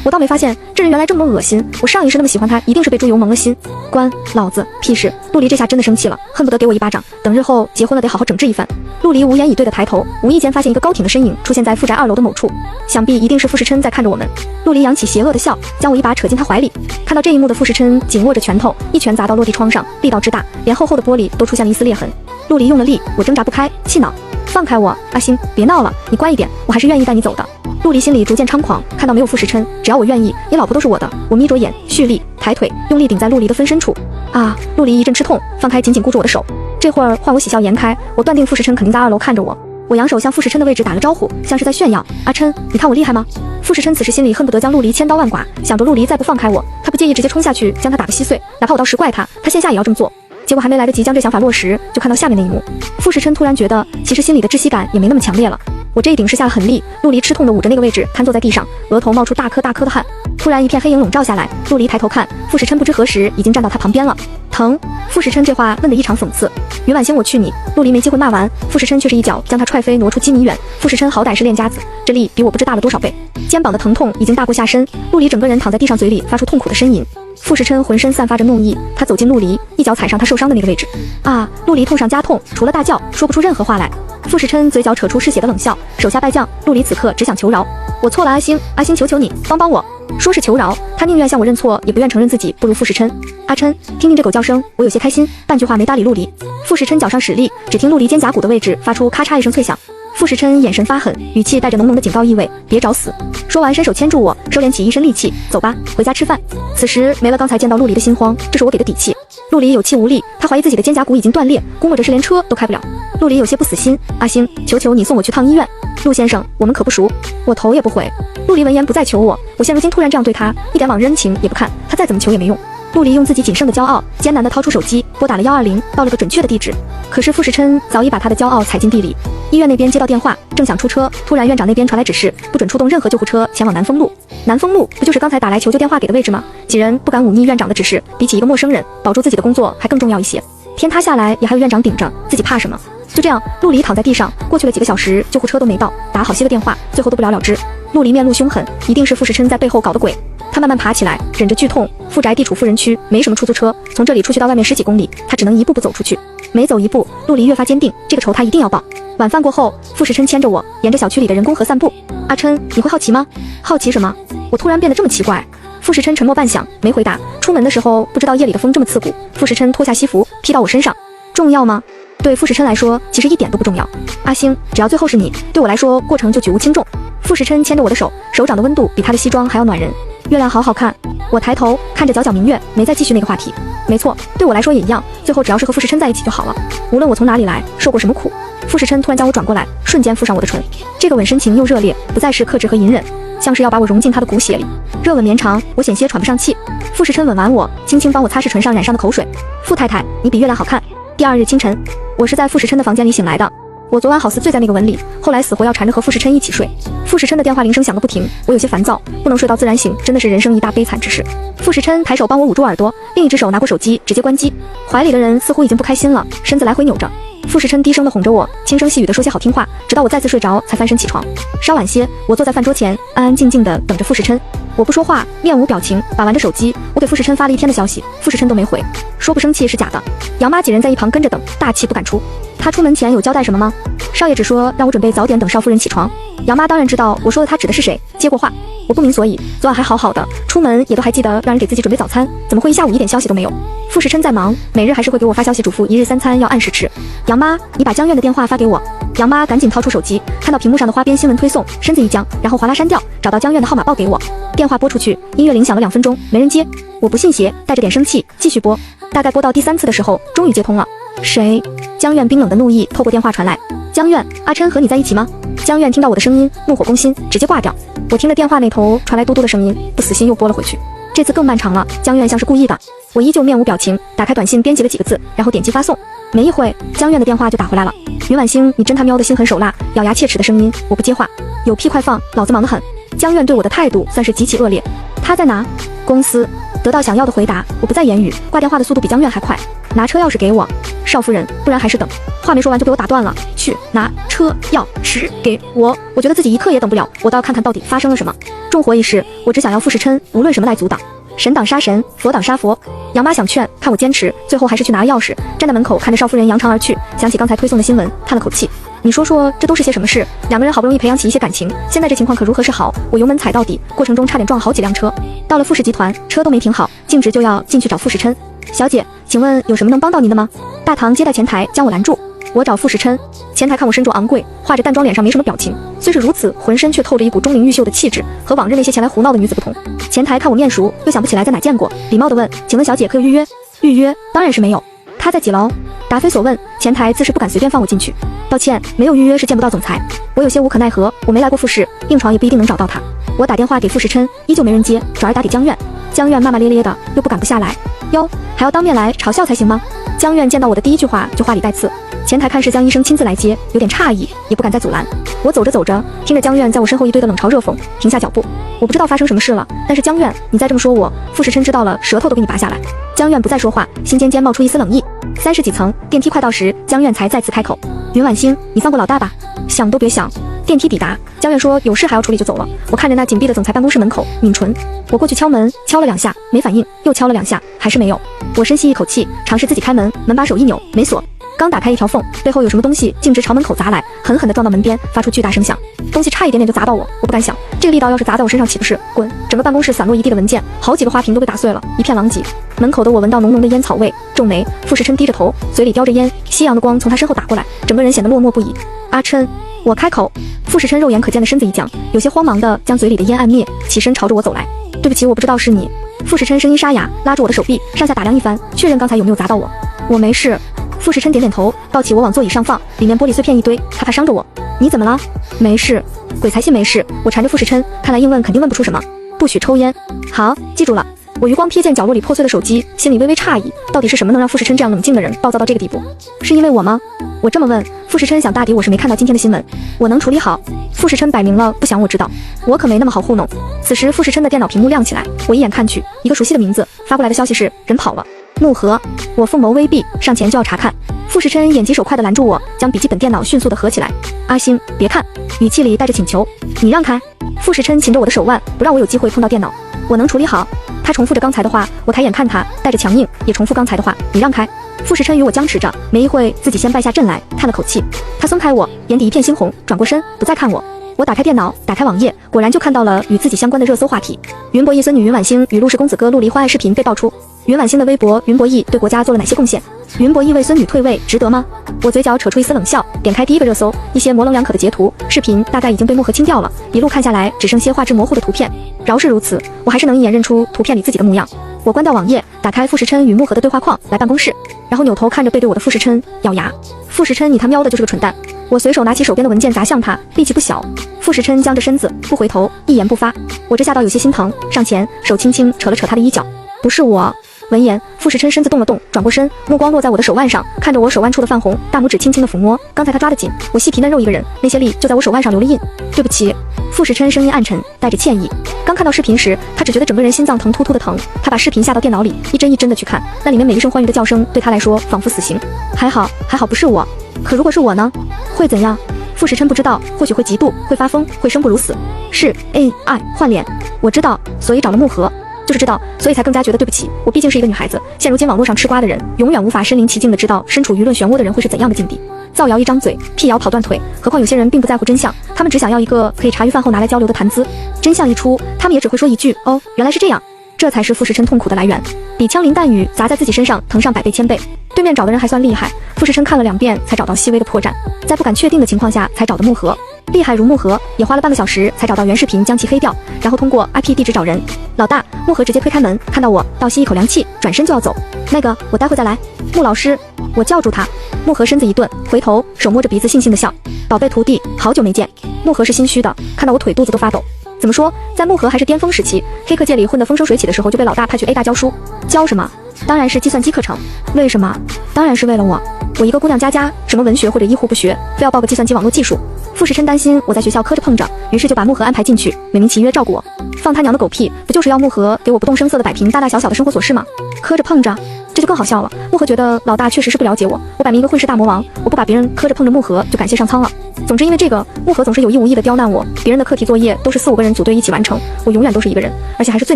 我倒没发现这人原来这么恶心，我上一世那么喜欢他，一定是被猪油蒙了心。关老子屁事！陆离这下真的生气了，恨不得给我一巴掌，等日后结婚了得好好整治一番。陆离无言以对的抬头，无意间发现一个高挺的身影出现在傅宅2楼的某处，想必一定是傅时琛在看着我们。陆离扬起邪恶的笑，将我一把扯进他怀里。看到这一幕的傅时琛紧握着拳头，一拳砸到落地窗上，力道之大，连厚厚的玻璃都出现了一丝裂痕。陆离用了力，我挣扎不开，气恼，放开我！阿星，别闹了，你乖一点，我还是愿意带你走的。陆离心里逐渐猖狂，看到没有傅时琛，只要我愿意，你老婆都是我的。我眯着眼，蓄力抬腿，用力顶在陆离的分身处。啊！陆离一阵吃痛，放开紧紧箍住我的手。这会儿换我喜笑颜开，我断定傅时琛肯定在2楼看着我。我扬手向傅时琛的位置打了招呼，像是在炫耀。阿琛，你看我厉害吗？傅时琛此时心里恨不得将陆离千刀万剐，想着陆离再不放开我，他不介意直接冲下去将他打个稀碎，哪怕我到时怪他，他线下也要这么做。结果还没来得及将这想法落实，就看到下面那一幕。傅时琛突然觉得，其实心里的窒息感也没那么强烈了。我这一顶是下了狠力，陆离吃痛的捂着那个位置，瘫坐在地上，额头冒出大颗大颗的汗。突然一片黑影笼罩下来，陆离抬头看，傅时琛不知何时已经站到他旁边了。疼！傅时琛这话问得异常讽刺。云婉星，我去你！陆离没机会骂完，傅时琛却是一脚将他踹飞，挪出7米远。傅时琛好歹是练家子，这力比我不知大了多少倍。肩膀的疼痛已经大过下身，陆离整个人躺在地上，嘴里发出痛苦的呻吟。傅时琛浑身散发着怒意，他走进陆离，一脚踩上他受伤的那个位置。啊！陆离痛上加痛，除了大叫，说不出任何话来。傅时琛嘴角扯出嗜血的冷笑，手下败将。陆离此刻只想求饶，我错了，阿星，阿星，求求你帮帮我。说是求饶，他宁愿向我认错，也不愿承认自己不如傅时琛。阿琛，听听这狗叫声，我有些开心。半句话没搭理陆离。傅时琛脚上使力，只听陆离肩胛骨的位置发出咔嚓一声脆响。傅时琛眼神发狠，语气带着浓浓的警告意味，别找死。说完伸手牵住我，收敛起一身戾气，走吧，回家吃饭。此时没了刚才见到陆离的心慌，这是我给的底气。陆离有气无力，他怀疑自己的肩胛骨已经断裂，估摸着是连车都开不了。陆离有些不死心，阿星，求求你送我去趟医院。陆先生，我们可不熟。我头也不回。陆离闻言不再求我，我现如今突然这样对他，一点往日恩情也不看，他再怎么求也没用。陆离用自己仅剩的骄傲，艰难地掏出手机，拨打了120，报了个准确的地址。可是傅时琛早已把他的骄傲踩进地里。医院那边接到电话，正想出车，突然院长那边传来指示，不准出动任何救护车前往南丰路。南丰路不就是刚才打来求救电话给的位置吗？几人不敢忤逆院长的指示，比起一个陌生人，保住自己的工作还更重要一些。天塌下来也还有院长顶着，自己怕什么？就这样，陆离躺在地上，过去了几个小时，救护车都没到，打好些个电话，最后都不了了之。陆离面露凶狠，一定是傅时琛在背后搞的鬼。他慢慢爬起来，忍着剧痛。傅宅地处富人区，没什么出租车，从这里出去到外面10几公里，他只能一步步走出去。每走一步，陆离越发坚定，这个仇他一定要报。晚饭过后，傅时琛牵着我沿着小区里的人工河散步。阿琛，你会好奇吗？好奇什么？我突然变得这么奇怪。傅时琛沉默半晌，没回答。出门的时候不知道夜里的风这么刺骨。傅时琛脱下西服披到我身上，重要吗？对傅时琛来说，其实一点都不重要。阿星，只要最后是你，对我来说，过程就举无轻重。傅时琛牵着我的手，手掌的温度比他的西装还要暖人。月亮好好看。我抬头看着皎皎明月，没再继续那个话题。没错，对我来说也一样，最后只要是和傅时琛在一起就好了，无论我从哪里来，受过什么苦。傅时琛突然将我转过来，瞬间附上我的唇，这个吻深情又热烈，不再是克制和隐忍，像是要把我融进他的骨血里。热吻绵长，我险些喘不上气。傅时琛吻完我，轻轻帮我擦拭唇上染上的口水。傅太太，你比月亮好看。第2日清晨，我是在傅时琛的房间里醒来的。我昨晚好似醉在那个吻里，后来死活要缠着和傅时琛一起睡。傅时琛的电话铃声响个不停，我有些烦躁，不能睡到自然醒，真的是人生一大悲惨之事。傅时琛抬手帮我捂住耳朵，另一只手拿过手机直接关机。怀里的人似乎已经不开心了，身子来回扭着。傅时琛低声地哄着我，轻声细语地说些好听话，直到我再次睡着才翻身起床。稍晚些，我坐在饭桌前，安安静静地等着傅时琛。我不说话，面无表情，把玩着手机。我给傅时琛发了1天的消息，傅时琛都没回，说不生气是假的。杨妈几人在一旁跟着等，大气不敢出。他出门前有交代什么吗？少爷只说让我准备早点等少夫人起床。杨妈当然知道我说的他指的是谁，接过话。我不明所以，昨晚还好好的，出门也都还记得让人给自己准备早餐，怎么会一下午一点消息都没有？傅时琛在忙，每日还是会给我发消息嘱咐1日3餐要按时吃。杨妈，你把江苑的电话发给我。杨妈赶紧掏出手机，看到屏幕上的花边新闻推送，身子一僵，然后哗啦删掉，找到江苑的号码报给我。电话拨出去，音乐铃响了2分钟，没人接。我不信邪，带着点生气继续拨，大概拨到第3次的时候，终于接通了。谁？江苑冰冷的怒意透过电话传来。江苑，阿琛和你在一起吗？江苑听到我的声音，怒火攻心，直接挂掉。我听着电话那头传来嘟嘟的声音，不死心又拨了回去。这次更漫长了，江苑像是故意的。我依旧面无表情，打开短信编辑了几个字，然后点击发送。没一会，江苑的电话就打回来了。云婉星，你真他喵的心狠手辣，咬牙切齿的声音。我不接话，有屁快放，老子忙得很。江苑对我的态度算是极其恶劣。他在哪？公司。得到想要的回答，我不再言语，挂电话的速度比江苑还快。拿车钥匙给我，少夫人，不然还是等。话没说完就被我打断了。去拿车钥匙给我。我觉得自己一刻也等不了，我倒要看看到底发生了什么。重活一世，我只想要傅时琛，无论什么来阻挡。神挡杀神，佛挡杀佛。杨妈想劝，看我坚持，最后还是去拿了钥匙，站在门口看着少夫人扬长而去。想起刚才推送的新闻，叹了口气。你说说，这都是些什么事？两个人好不容易培养起一些感情，现在这情况可如何是好？我油门踩到底，过程中差点撞好几辆车。到了傅氏集团，车都没停好，径直就要进去找傅时琛。小姐，请问有什么能帮到您的吗？大堂接待前台将我拦住。我找傅时琛。前台看我身着昂贵，化着淡妆，脸上没什么表情，虽是如此，浑身却透着一股钟灵毓秀的气质，和往日那些前来胡闹的女子不同。前台看我面熟，又想不起来在哪见过，礼貌地问：“请问小姐可有预约？”预约当然是没有。他在几楼？答非所问，前台自是不敢随便放我进去。抱歉，没有预约是见不到总裁。我有些无可奈何，我没来过复试，硬闯也不一定能找到他。我打电话给傅时琛，依旧没人接，转而打给江苑。江苑骂骂咧咧的，又不敢不下来。哟，还要当面来嘲笑才行吗？江苑见到我的第一句话就话里带刺。前台看是江医生亲自来接，有点诧异，也不敢再阻拦。我走着走着，听着江苑在我身后一堆的冷嘲热讽，停下脚步。我不知道发生什么事了，但是江苑，你再这么说我，傅时琛知道了，舌头都给你拔下来。江苑不再说话，心间冒出一丝冷意。30几层，电梯快到时，江苑才再次开口：“云婉星，你放过老大吧。”想都别想。电梯抵达，江苑说有事还要处理就走了。我看着那紧闭的总裁办公室门口，抿唇。我过去敲门，敲了2下，没反应，又敲了2下，还是没有。我深吸一口气，尝试自己开门，门把手一扭，没锁。刚打开一条缝，背后有什么东西径直朝门口砸来，狠狠地撞到门边，发出巨大声响。东西差一点点就砸到我，我不敢想，这个力道要是砸在我身上岂不是滚？整个办公室散落一地的文件，好几个花瓶都被打碎了，一片狼藉。门口的我闻到浓浓的烟草味，皱眉。傅时琛低着头，嘴里叼着烟，夕阳的光从他身后打过来，整个人显得落寞不已。阿琛，我开口。傅时琛肉眼可见的身子一僵，有些慌忙地将嘴里的烟按灭，起身朝着我走来。对不起，我不知道是你。傅时琛声音沙哑，拉住我的手臂，上下打量一番，确认刚才有没有砸到我。我没事。傅时琛点点头，抱起我往座椅上放，里面玻璃碎片一堆，他怕伤着我。你怎么了？没事。鬼才信没事。我缠着傅时琛，看来硬问肯定问不出什么。不许抽烟。好，记住了。我余光瞥见角落里破碎的手机，心里微微诧异，到底是什么能让傅时琛这样冷静的人暴躁到这个地步？是因为我吗？我这么问，傅时琛想大抵我是没看到今天的新闻，我能处理好。傅时琛摆明了不想我知道，我可没那么好糊弄。此时傅时琛的电脑屏幕亮起来，我一眼看去，一个熟悉的名字，发过来的消息是人跑了。木盒。我凤眸微闭，上前就要查看。傅时琛眼疾手快地拦住我，将笔记本电脑迅速地合起来。阿星，别看，语气里带着请求。你让开。傅时琛擒着我的手腕，不让我有机会碰到电脑。我能处理好。他重复着刚才的话，我抬眼看他，带着强硬，也重复刚才的话。你让开。傅时琛与我僵持着，没一会自己先败下阵来，叹了口气。他松开我，眼底一片猩红，转过身不再看我。我打开电脑，打开网页，果然就看到了与自己相关的热搜话题：云博义孙女云婉星与陆氏公子哥陆离欢爱视频被爆出。云婉星的微博：云博义对国家做了哪些贡献？云博义为孙女退位值得吗？我嘴角扯出一丝冷笑，点开第一个热搜，一些模棱两可的截图，视频大概已经被漠河清掉了，一路看下来只剩些画质模糊的图片。饶是如此，我还是能一眼认出图片里自己的模样。我关掉网页，打开傅时琛与漠河的对话框，来办公室，然后扭头看着背对我的傅时琛，咬牙：傅时琛，你他喵的就是个蠢蛋！我随手拿起手边的文件砸向他，力气不小。傅时琛僵着身子，不回头，一言不发。我这下倒有些心疼，上前手轻轻扯了扯他的衣角。不是我。闻言，傅时琛身子动了动，转过身，目光落在我的手腕上，看着我手腕处的泛红，大拇指轻轻的抚摸。刚才他抓得紧，我细皮嫩肉一个人，那些力就在我手腕上留了印。对不起。傅时琛声音暗沉，带着歉意。刚看到视频时，他只觉得整个人心脏疼突突的疼。他把视频下到电脑里，一帧一帧的去看，那里面每一声欢愉的叫声对他来说仿佛死刑。还好不是我。可如果是我呢？会怎样？傅时琛不知道，或许会嫉妒，会发疯，会生不如死。是 AI 换脸，我知道，所以找了木盒。就是知道，所以才更加觉得对不起。我毕竟是一个女孩子，现如今网络上吃瓜的人，永远无法身临其境的知道身处舆论漩涡的人会是怎样的境地。造谣一张嘴，辟谣跑断腿，何况有些人并不在乎真相，他们只想要一个可以茶余饭后拿来交流的谈资。真相一出，他们也只会说一句：哦，原来是这样。这才是傅时琛痛苦的来源，比枪林弹雨砸在自己身上疼上100倍1000倍。对面找的人还算厉害，傅时琛看了2遍才找到细微的破绽，在不敢确定的情况下才找的木盒。厉害如木盒，也花了半个小时才找到原视频，将其黑掉，然后通过 IP 地址找人。老大，木盒直接推开门，看到我，倒吸一口凉气，转身就要走。那个，我待会再来。穆老师，我叫住他。木盒身子一顿，回头手摸着鼻子悻悻的笑。宝贝徒弟，好久没见。木盒是心虚的，看到我腿肚子都发抖。怎么说，在木盒还是巅峰时期，黑客界里混得风生水起的时候，就被老大派去 A 大教书。教什么？当然是计算机课程。为什么？当然是为了我。我一个姑娘家，什么文学或者医护不学，非要报个计算机网络技术。傅时琛担心我在学校磕着碰着，于是就把木盒安排进去，美名其曰照顾我。放他娘的狗屁，不就是要木盒给我不动声色的摆平大大小小的生活琐事吗？磕着碰着，这就更好笑了。木盒觉得老大确实是不了解我，我摆明一个混世大魔王，我不把别人磕着碰着木盒就感谢上苍了。总之因为这个，木盒总是有意无意的刁难我，别人的课题作业都是4、5个人组队一起完成，我永远都是一个人，而且还是最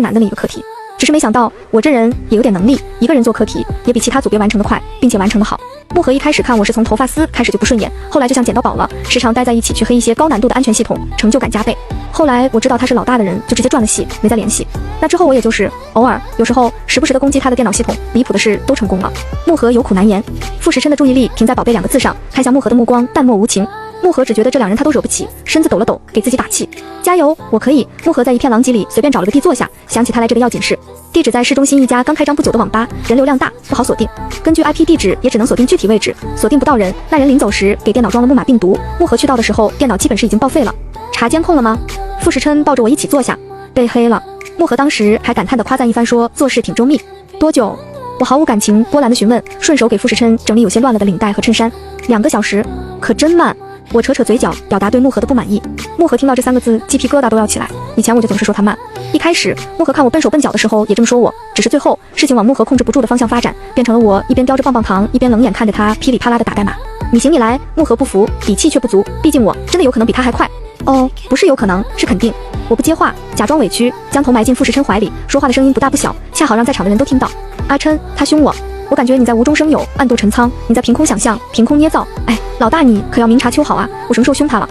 难的那一个课题。只是没想到我这人也有点能力，一个人做课题也比其他组别完成的快，并且完成的好。木盒一开始看我是从头发丝开始就不顺眼，后来就像捡到宝了，时常待在一起去黑一些高难度的安全系统，成就感加倍。后来我知道他是老大的人，就直接断了戏，没再联系。那之后我也就是偶尔，有时候时不时的攻击他的电脑系统，离谱的是都成功了。木盒有苦难言，傅时琛的注意力停在宝贝2个字上，看向木盒的目光淡漠无情。木盒只觉得这2人他都惹不起，身子抖了抖，给自己打气，加油，我可以。木盒在一片狼藉里随便找了个地坐下，想起他来这个要紧事。地址在市中心一家刚开张不久的网吧，人流量大，不好锁定。根据 IP 地址也只能锁定具体位置，锁定不到人。那人临走时给电脑装了木马病毒，木盒去到的时候，电脑基本是已经报废了。查监控了吗？傅时琛抱着我一起坐下，被黑了。木盒当时还感叹地夸赞一番，说做事挺周密。多久？我毫无感情波澜地询问，顺手给傅时琛整理有些乱了的领带和衬衫。2个小时，可真慢。我扯扯嘴角，表达对木盒的不满意。木盒听到这3个字，鸡皮疙瘩都要起来。以前我就总是说他慢。一开始，木盒看我笨手笨脚的时候也这么说我，只是最后事情往木盒控制不住的方向发展，变成了我一边叼着棒棒糖，一边冷眼看着他噼里啪啦的打代码。你行你来，木盒不服，底气却不足，毕竟我真的有可能比他还快。哦，不是有可能，是肯定。我不接话，假装委屈，将头埋进傅时琛怀里，说话的声音不大不小，恰好让在场的人都听到。阿琛，他凶我。我感觉你在无中生有，暗度陈仓，你在凭空想象，凭空捏造。哎，老大你可要明察秋毫啊！我什么时候凶他了？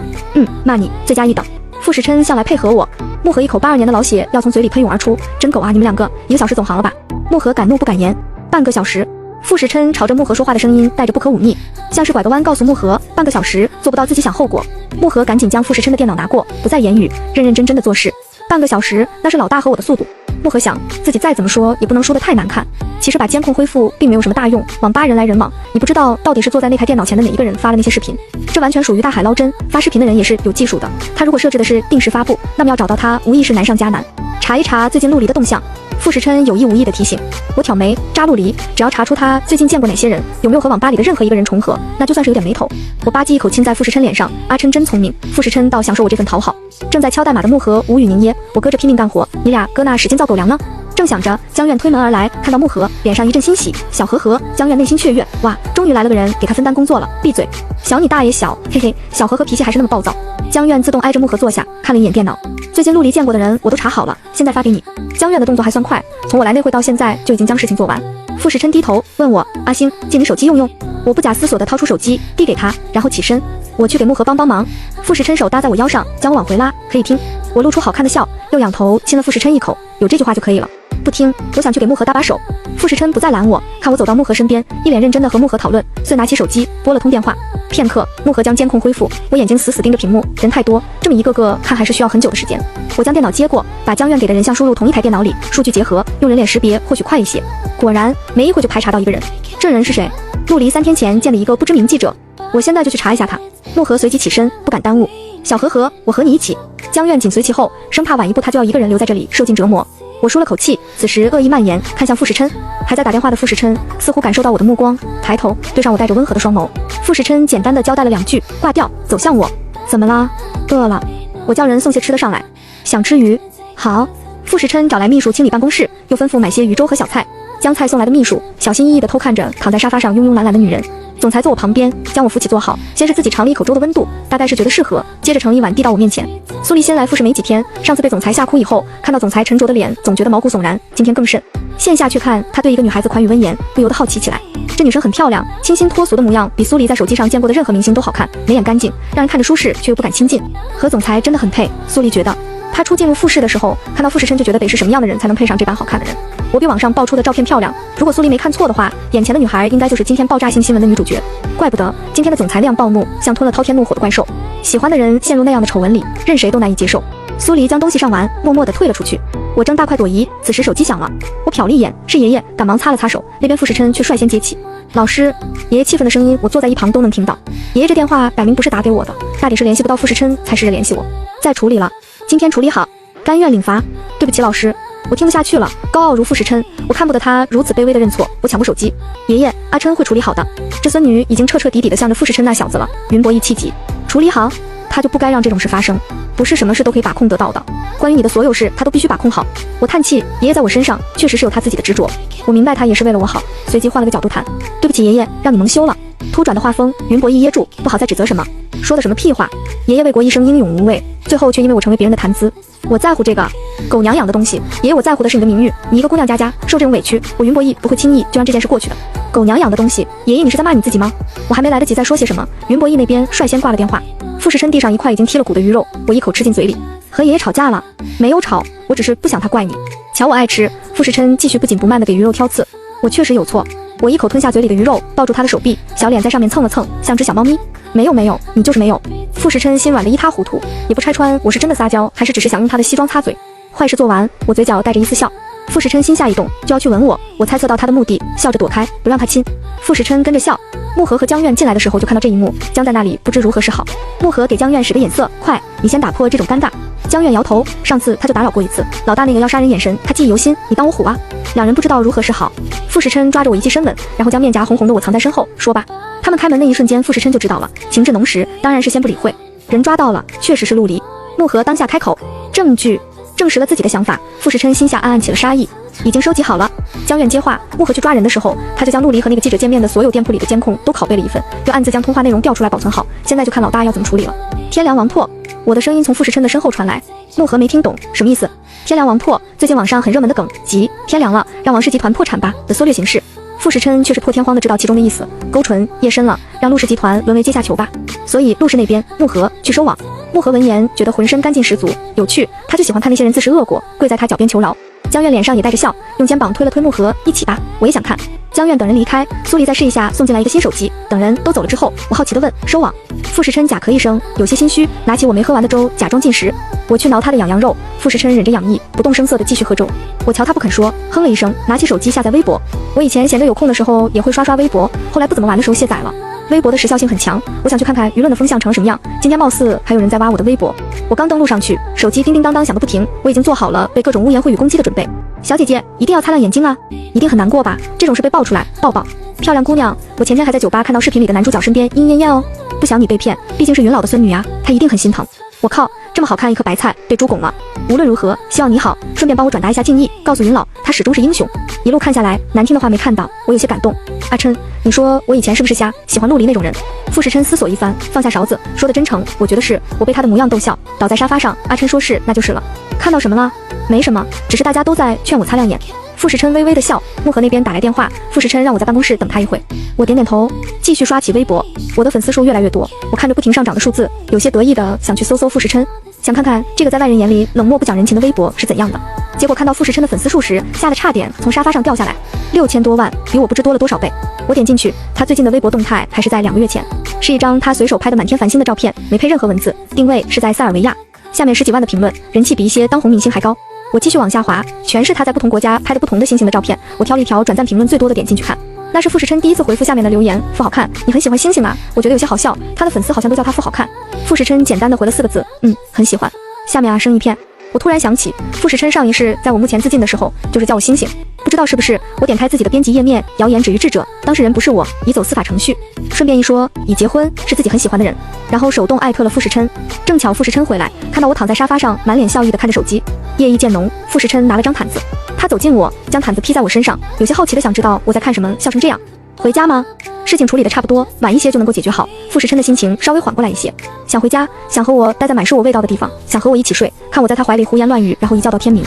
骂你罪加一等。傅时琛向来配合我。木盒一口82年的老血要从嘴里喷涌而出，真狗啊！你们2个1个小时总行了吧？木盒敢怒不敢言。半个小时。傅时琛朝着木盒说话的声音带着不可忤逆，像是拐个弯告诉木盒，半个小时做不到自己想后果。木盒赶紧将傅时琛的电脑拿过，不再言语，认认真真的做事。半个小时，那是老大和我的速度。木盒想，自己再怎么说也不能说得太难看。其实把监控恢复并没有什么大用，网吧人来人往，你不知道到底是坐在那台电脑前的哪一个人发了那些视频，这完全属于大海捞针。发视频的人也是有技术的，他如果设置的是定时发布，那么要找到他无疑是难上加难。查一查最近陆离的动向。傅时琛有意无意的提醒我，挑眉扎陆离，只要查出他最近见过哪些人，有没有和网吧里的任何一个人重合，那就算是有点眉头。我吧唧一口亲在傅时琛脸上，阿琛真聪明。傅时琛倒享受我这份讨好。正在敲代码的木盒无语凝噎，我搁着拼命干活，你俩搁那使劲造狗粮呢。正想着，江苑推门而来，看到木盒，脸上一阵欣喜，小呵呵。江苑内心雀跃，哇，终于来了个人给他分担工作了。闭嘴，小你大爷小，嘿嘿。小呵呵脾气还是那么暴躁。江苑自动挨着木盒坐下，看了一眼电脑，最近陆离见过的人我都查好了，现在发给你。江苑的动作还算快，从我来内会到现在就已经将事情做完。傅时琛低头问我，阿星，借你手机用用。我不假思索地掏出手机递给他，然后起身，我去给木盒帮忙。傅时琛手搭在我腰上，将我往回拉，可以听。我露出好看的笑，又仰头亲了傅时琛一口，有这句话就可以了。不听，我想去给木盒搭把手。傅时琛不再拦我，看我走到木盒身边，一脸认真的和木盒讨论，遂拿起手机拨了通电话。片刻，木盒将监控恢复，我眼睛死死盯着屏幕，人太多，这么一个个看还是需要很久的时间。我将电脑接过，把江苑给的人像输入同一台电脑里，数据结合，用人脸识别或许快一些。果然，没一会就排查到一个人。这人是谁？陆离3天前见了一个不知名记者，我现在就去查一下他。木盒随即起身，不敢耽误。小和和，我和你一起。江苑紧随其后，生怕晚一步他就要一个人留在这里受尽折磨。我舒了口气，此时恶意蔓延，看向傅时琛。还在打电话的傅时琛似乎感受到我的目光，抬头对上我带着温和的双眸。傅时琛简单的交代了2句，挂掉，走向我。怎么啦？饿了。我叫人送些吃的上来。想吃鱼？好。傅时琛找来秘书清理办公室，又吩咐买些鱼粥和小菜。将菜送来的秘书小心翼翼地偷看着躺在沙发上慵慵懒懒的女人。总裁坐我旁边，将我扶起坐好，先是自己尝了一口粥的温度，大概是觉得适合，接着盛了一碗递到我面前。苏丽新来复试没几天，上次被总裁吓哭以后，看到总裁沉着的脸，总觉得毛骨悚然，今天更甚。线下去看他对一个女孩子款语温言，不由得好奇起来。这女生很漂亮，清新脱俗的模样，比苏黎在手机上见过的任何明星都好看，眉眼干净，让人看着舒适却又不敢亲近。和总裁真的很配，苏黎觉得。他初进入复试的时候，看到傅时琛就觉得得是什么样的人才能配上这般好看的人。我比网上爆出的照片漂亮，如果苏黎没看错的话，眼前的女孩应该就是今天爆炸性新闻的女主角。怪不得今天的总裁那样暴怒，像吞了滔天怒火的怪兽。喜欢的人陷入那样的丑闻里，任谁都难以接受。苏黎将东西上完，默默地退了出去。我正大快朵颐，此时手机响了，我瞟了一眼，是爷爷，赶忙擦了擦手，那边傅时琛却率先接起。老师，爷爷气愤的声音，我坐在一旁都能听到。爷爷这电话摆明不是打给我的，大抵是联系不到傅时琛，才试着联系我。再处理了，今天处理好，甘愿领罚。对不起老师，我听不下去了。高傲如傅时琛，我看不得他如此卑微的认错。我抢过手机，爷爷，阿琛会处理好的。这孙女已经彻彻底底的向着傅时琛那小子了。云博义气急，处理好，他就不该让这种事发生。不是什么事都可以把控得到的，关于你的所有事他都必须把控好。我叹气，爷爷在我身上确实是有他自己的执着，我明白他也是为了我好，随即换了个角度谈。对不起爷爷，让你蒙羞了。突转的画风，云博义噎住，不好再指责什么，说的什么屁话。爷爷为国一生英勇无畏，最后却因为我成为别人的谈资。我在乎这个狗娘养的东西，爷爷我在乎的是你的名誉。你一个姑娘家受这种委屈，我云博义不会轻易就让这件事过去的。狗娘养的东西，爷爷你是在骂你自己吗？我还没来得及再说些什么，云博义那边率先挂了电话。傅时琛地上一块已经剔了骨的鱼肉，我一口吃进嘴里。和爷爷吵架了？没有吵，我只是不想他怪你。瞧我爱吃。傅时琛继续不紧不慢地给鱼肉挑刺。我确实有错。我一口吞下嘴里的鱼肉，抱住他的手臂，小脸在上面蹭了蹭，像只小猫咪。没有，你就是没有。傅时琛心软得一塌糊涂，也不拆穿我是真的撒娇，还是只是想用他的西装擦嘴。坏事做完，我嘴角带着一丝笑。傅时琛心下一动，就要去吻我，我猜测到他的目的，笑着躲开，不让他亲。傅时琛跟着笑。木禾和江苑进来的时候就看到这一幕，僵在那里不知如何是好。木禾给江苑使个眼色，快，你先打破这种尴尬。江苑摇头，上次他就打扰过一次，老大那个要杀人眼神，他记忆犹新，你当我虎啊？两人不知道如何是好。傅时琛抓着我一记深吻，然后将面颊红红的我藏在身后，说吧。他们开门那一瞬间，傅时琛就知道了，情至浓时，当然是先不理会。人抓到了，确实是陆离。木禾当下开口，证据证实了自己的想法。傅时琛心下暗暗起了杀意，已经收集好了。江苑接话，木禾去抓人的时候，他就将陆离和那个记者见面的所有店铺里的监控都拷贝了一份，又暗自将通话内容调出来保存好。现在就看老大要怎么处理了。天良王破，我的声音从傅时琛的身后传来。木禾没听懂什么意思。天良王破，最近网上很热门的梗，即天凉了，让王氏集团破产吧的缩略形式。傅时琛却是破天荒的知道其中的意思，勾唇，夜深了，让陆氏集团沦为阶下囚吧。所以陆氏那边，木禾去收网。木禾闻言觉得浑身干劲十足，有趣，他就喜欢看那些人自食恶果，跪在他脚边求饶。江苑脸上也带着笑，用肩膀推了推木禾，一起吧，我也想看。江苑等人离开，苏黎再试一下送进来一个新手机。等人都走了之后，我好奇地问，收网？傅时琛假咳一声，有些心虚，拿起我没喝完的粥，假装进食。我去挠他的痒痒肉，傅时琛忍着痒意，不动声色地继续喝粥。我瞧他不肯说，哼了一声，拿起手机下载微博。我以前闲着有空的时候也会刷刷微博，后来不怎么玩的时候卸载了。微博的时效性很强，我想去看看舆论的风向成什么样。今天貌似还有人在挖我的微博。我刚登录上去，手机叮叮当当响个不停，我已经做好了被各种污言秽语攻击的准备。小姐姐一定要擦亮眼睛啊，一定很难过吧？这种事被爆出来，抱抱。漂亮姑娘，我前天还在酒吧看到视频里的男主角身边阴艳艳哦，不想你被骗，毕竟是云老的孙女啊，她一定很心疼。我靠，这么好看一颗白菜被猪拱了。无论如何，希望你好，顺便帮我转达一下敬意，告诉云老他始终是英雄。一路看下来，难听的话没看到，我有些感动。阿琛，你说我以前是不是瞎，喜欢陆离那种人？傅时琛思索一番，放下勺子，说的真诚，我觉得是。我被他的模样逗笑，倒在沙发上。阿琛说是，那就是了。看到什么了？没什么，只是大家都在劝我擦亮眼。傅时琛微微的笑。木禾那边打来电话，傅时琛让我在办公室等他一会。我点点头，继续刷起微博。我的粉丝数越来越多，我看着不停上涨的数字，有些得意的想去搜傅时琛，想看看这个在外人眼里冷漠不讲人情的微博是怎样的。结果看到傅时琛的粉丝数时，吓得差点从沙发上掉下来，6000多万，比我不知多了多少倍。我点进去，他最近的微博动态还是在2个月前，是一张他随手拍的满天繁星的照片，没配任何文字，定位是在塞尔维亚。下面10几万的评论，人气比一些当红明星还高。我继续往下滑，全是他在不同国家拍的不同的星星的照片。我挑了一条转赞评论最多的点进去看，那是傅时琛第一次回复下面的留言，傅好看，你很喜欢星星啊？我觉得有些好笑，他的粉丝好像都叫他傅好看。傅时琛简单的回了4个字，很喜欢。下面生一片。我突然想起，傅时琛上一世在我目前自尽的时候，就是叫我星星。不知道是不是我点开自己的编辑页面，谣言止于智者，当事人不是我，已走司法程序。顺便一说，已结婚，是自己很喜欢的人。然后手动艾特了傅时琛。正巧傅时琛回来，看到我躺在沙发上，满脸笑意的看着手机。夜意渐浓，傅时琛拿了张毯子，他走近我，将毯子披在我身上，有些好奇的想知道我在看什么，笑成这样。回家吗？事情处理的差不多，晚一些就能够解决好。傅时琛的心情稍微缓过来一些，想回家，想和我待在满是我味道的地方，想和我一起睡，看我在他怀里胡言乱语，然后一觉到天明。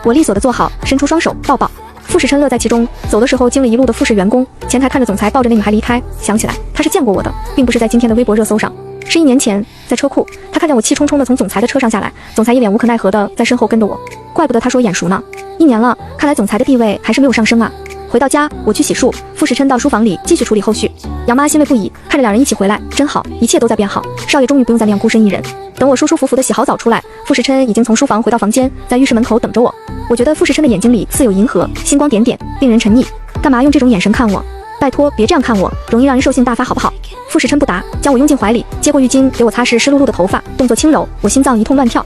我利索的坐好，伸出双手抱抱。傅时琛乐在其中，走的时候惊了一路的傅氏员工，前台看着总裁抱着那女孩离开，想起来他是见过我的，并不是在今天的微博热搜上，是1年前在车库，他看见我气冲冲的从总裁的车上下来，总裁一脸无可奈何的在身后跟着我，怪不得他说眼熟呢。1年了，看来总裁的地位还是没有上升啊。回到家，我去洗漱，傅时琛到书房里继续处理后续。杨妈欣慰不已，看着两人一起回来，真好，一切都在变好，少爷终于不用再那样孤身一人。等我舒舒服服的洗好澡出来，傅时琛已经从书房回到房间，在浴室门口等着我。我觉得傅时琛的眼睛里似有银河，星光点点，令人沉溺。干嘛用这种眼神看我？拜托别这样看我，容易让人兽性大发好不好？傅时琛不答，将我拥进怀里，接过浴巾给我擦拭湿漉漉的头发，动作轻柔，我心脏一通乱跳。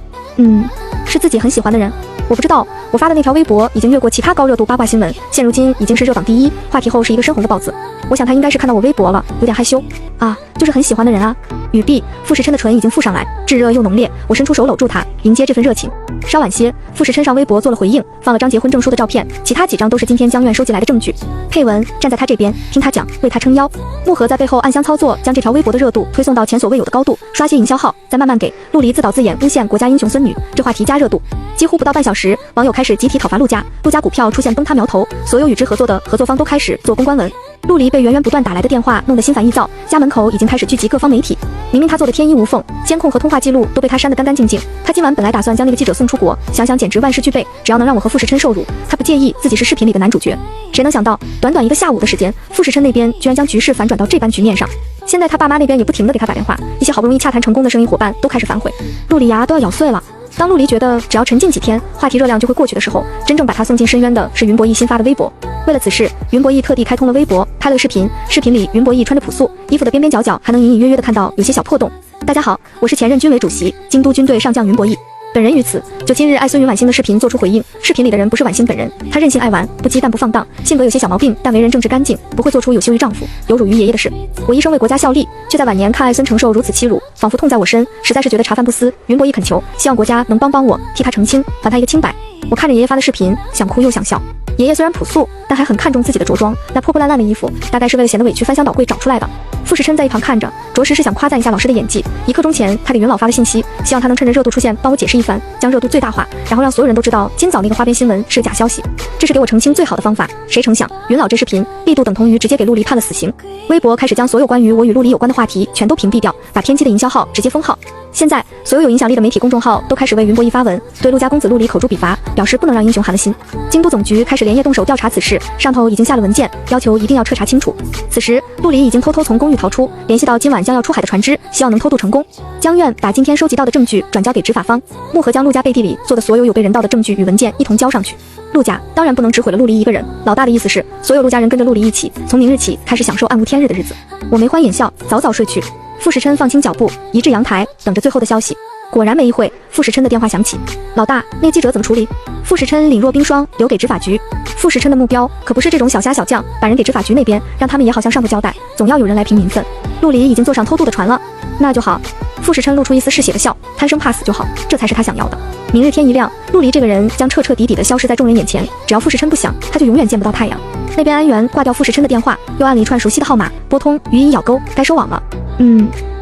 是自己很喜欢的人。我不知道，我发的那条微博已经越过其他高热度八卦新闻，现如今已经是热榜第1，话题后是一个深红的豹子。我想他应该是看到我微博了，有点害羞啊，就是很喜欢的人啊。语毕，傅时琛的唇已经附上来，炙热又浓烈，我伸出手搂住他，迎接这份热情。稍晚些，傅时琛上微博做了回应，放了张结婚证书的照片，其他几张都是今天江苑收集来的证据。配文：站在他这边，听他讲，为他撑腰。木禾在背后暗箱操作，将这条微博的热度推送到前所未有的高度，刷些营销号，再慢慢给陆离自导自演诬陷国家英雄孙女，这话题加热度。几乎不到半小时，网友开始集体讨伐陆家股票出现崩塌苗头，所有与之合作的合作方都开始做公关文。陆离被源源不断打来的电话弄得心烦意躁，家门口已经开始聚集各方媒体。明明他做的天衣无缝，监控和通话记录都被他删得干干净净。他今晚本来打算将那个记者送出国，想想简直万事俱备，只要能让我和傅时琛受辱，他不介意自己是视频里的男主角。谁能想到，短短一个下午的时间，傅时琛那边居然将局势反转到这般局面上。现在他爸妈那边也不停地给他打电话，一些好不容易洽谈成功的生意伙伴都开始反悔。陆离牙都要咬碎了。当陆离觉得只要沉浸几天，话题热量就会过去的时候，真正把他送进深渊的是云博弈新发的微博。为了此事，云博弈特地开通了微博，拍了个视频。视频里，云博弈穿着朴素衣服的边边角角还能隐隐约约地看到有些小破洞。大家好，我是前任军委主席、京都军队上将云博弈。本人于此就今日爱孙云婉欣的视频做出回应。视频里的人不是婉欣本人，她任性爱玩，不羁但不放荡，性格有些小毛病，但为人正直干净，不会做出有羞于丈夫、有辱于爷爷的事。我一生为国家效力，却在晚年看爱孙承受如此欺辱，仿佛痛在我身，实在是觉得茶饭不思。云博弈恳求，希望国家能帮我，替他澄清，还他一个清白。我看着爷爷发的视频，想哭又想笑。爷爷虽然朴素，但还很看重自己的着装，那破破烂烂的衣服，大概是为了显得委屈翻箱倒柜找出来的。傅时琛在一旁看着，着实是想夸赞一下老师的演技。1刻钟前，他给云老发了信息，希望他能趁着热度出现，帮我解释一番，将热度最大化，然后让所有人都知道今早那个花边新闻是个假消息。这是给我澄清最好的方法。谁成想，云老这视频力度等同于直接给陆离判了死刑。微博开始将所有关于我与陆离有关的话题全都屏蔽掉，把偏激的营销号直接封号。现在，所有有影响力的媒体公众号都开始为云博弈发文，对陆家公子陆离口诛笔伐，表示不能让英雄寒了心。京都总局开始连夜动手调查此事，上头已经下了文件，要求一定要彻查清楚。此时，陆离已经偷偷从公寓逃出，联系到今晚将要出海的船只，希望能偷渡成功。江苑把今天收集到的证据转交给执法方，木河将陆家背地里做的所有有被人道的证据与文件一同交上去。陆家当然不能只毁了陆离一个人，老大的意思是，所有陆家人跟着陆离一起，从明日起开始享受暗无天日的日子。我眉欢眼笑，早早睡去。傅时琛放轻脚步，移至阳台，等着最后的消息。果然没一会，傅时琛的电话响起。老大，那个记者怎么处理？傅时琛凛若冰霜，留给执法局。傅时琛的目标可不是这种小虾小将，把人给执法局那边，让他们也好向上头交代，总要有人来评名分。陆离已经坐上偷渡的船了，那就好。傅时琛露出一丝嗜血的笑，贪生怕死就好，这才是他想要的。明日天一亮，陆离这个人将彻彻底底的消失在众人眼前，只要傅时琛不想，他就永远见不到太阳。那边安源挂掉傅时琛的电话，又按了一串熟悉的号码，拨通，语音咬钩，该收网了。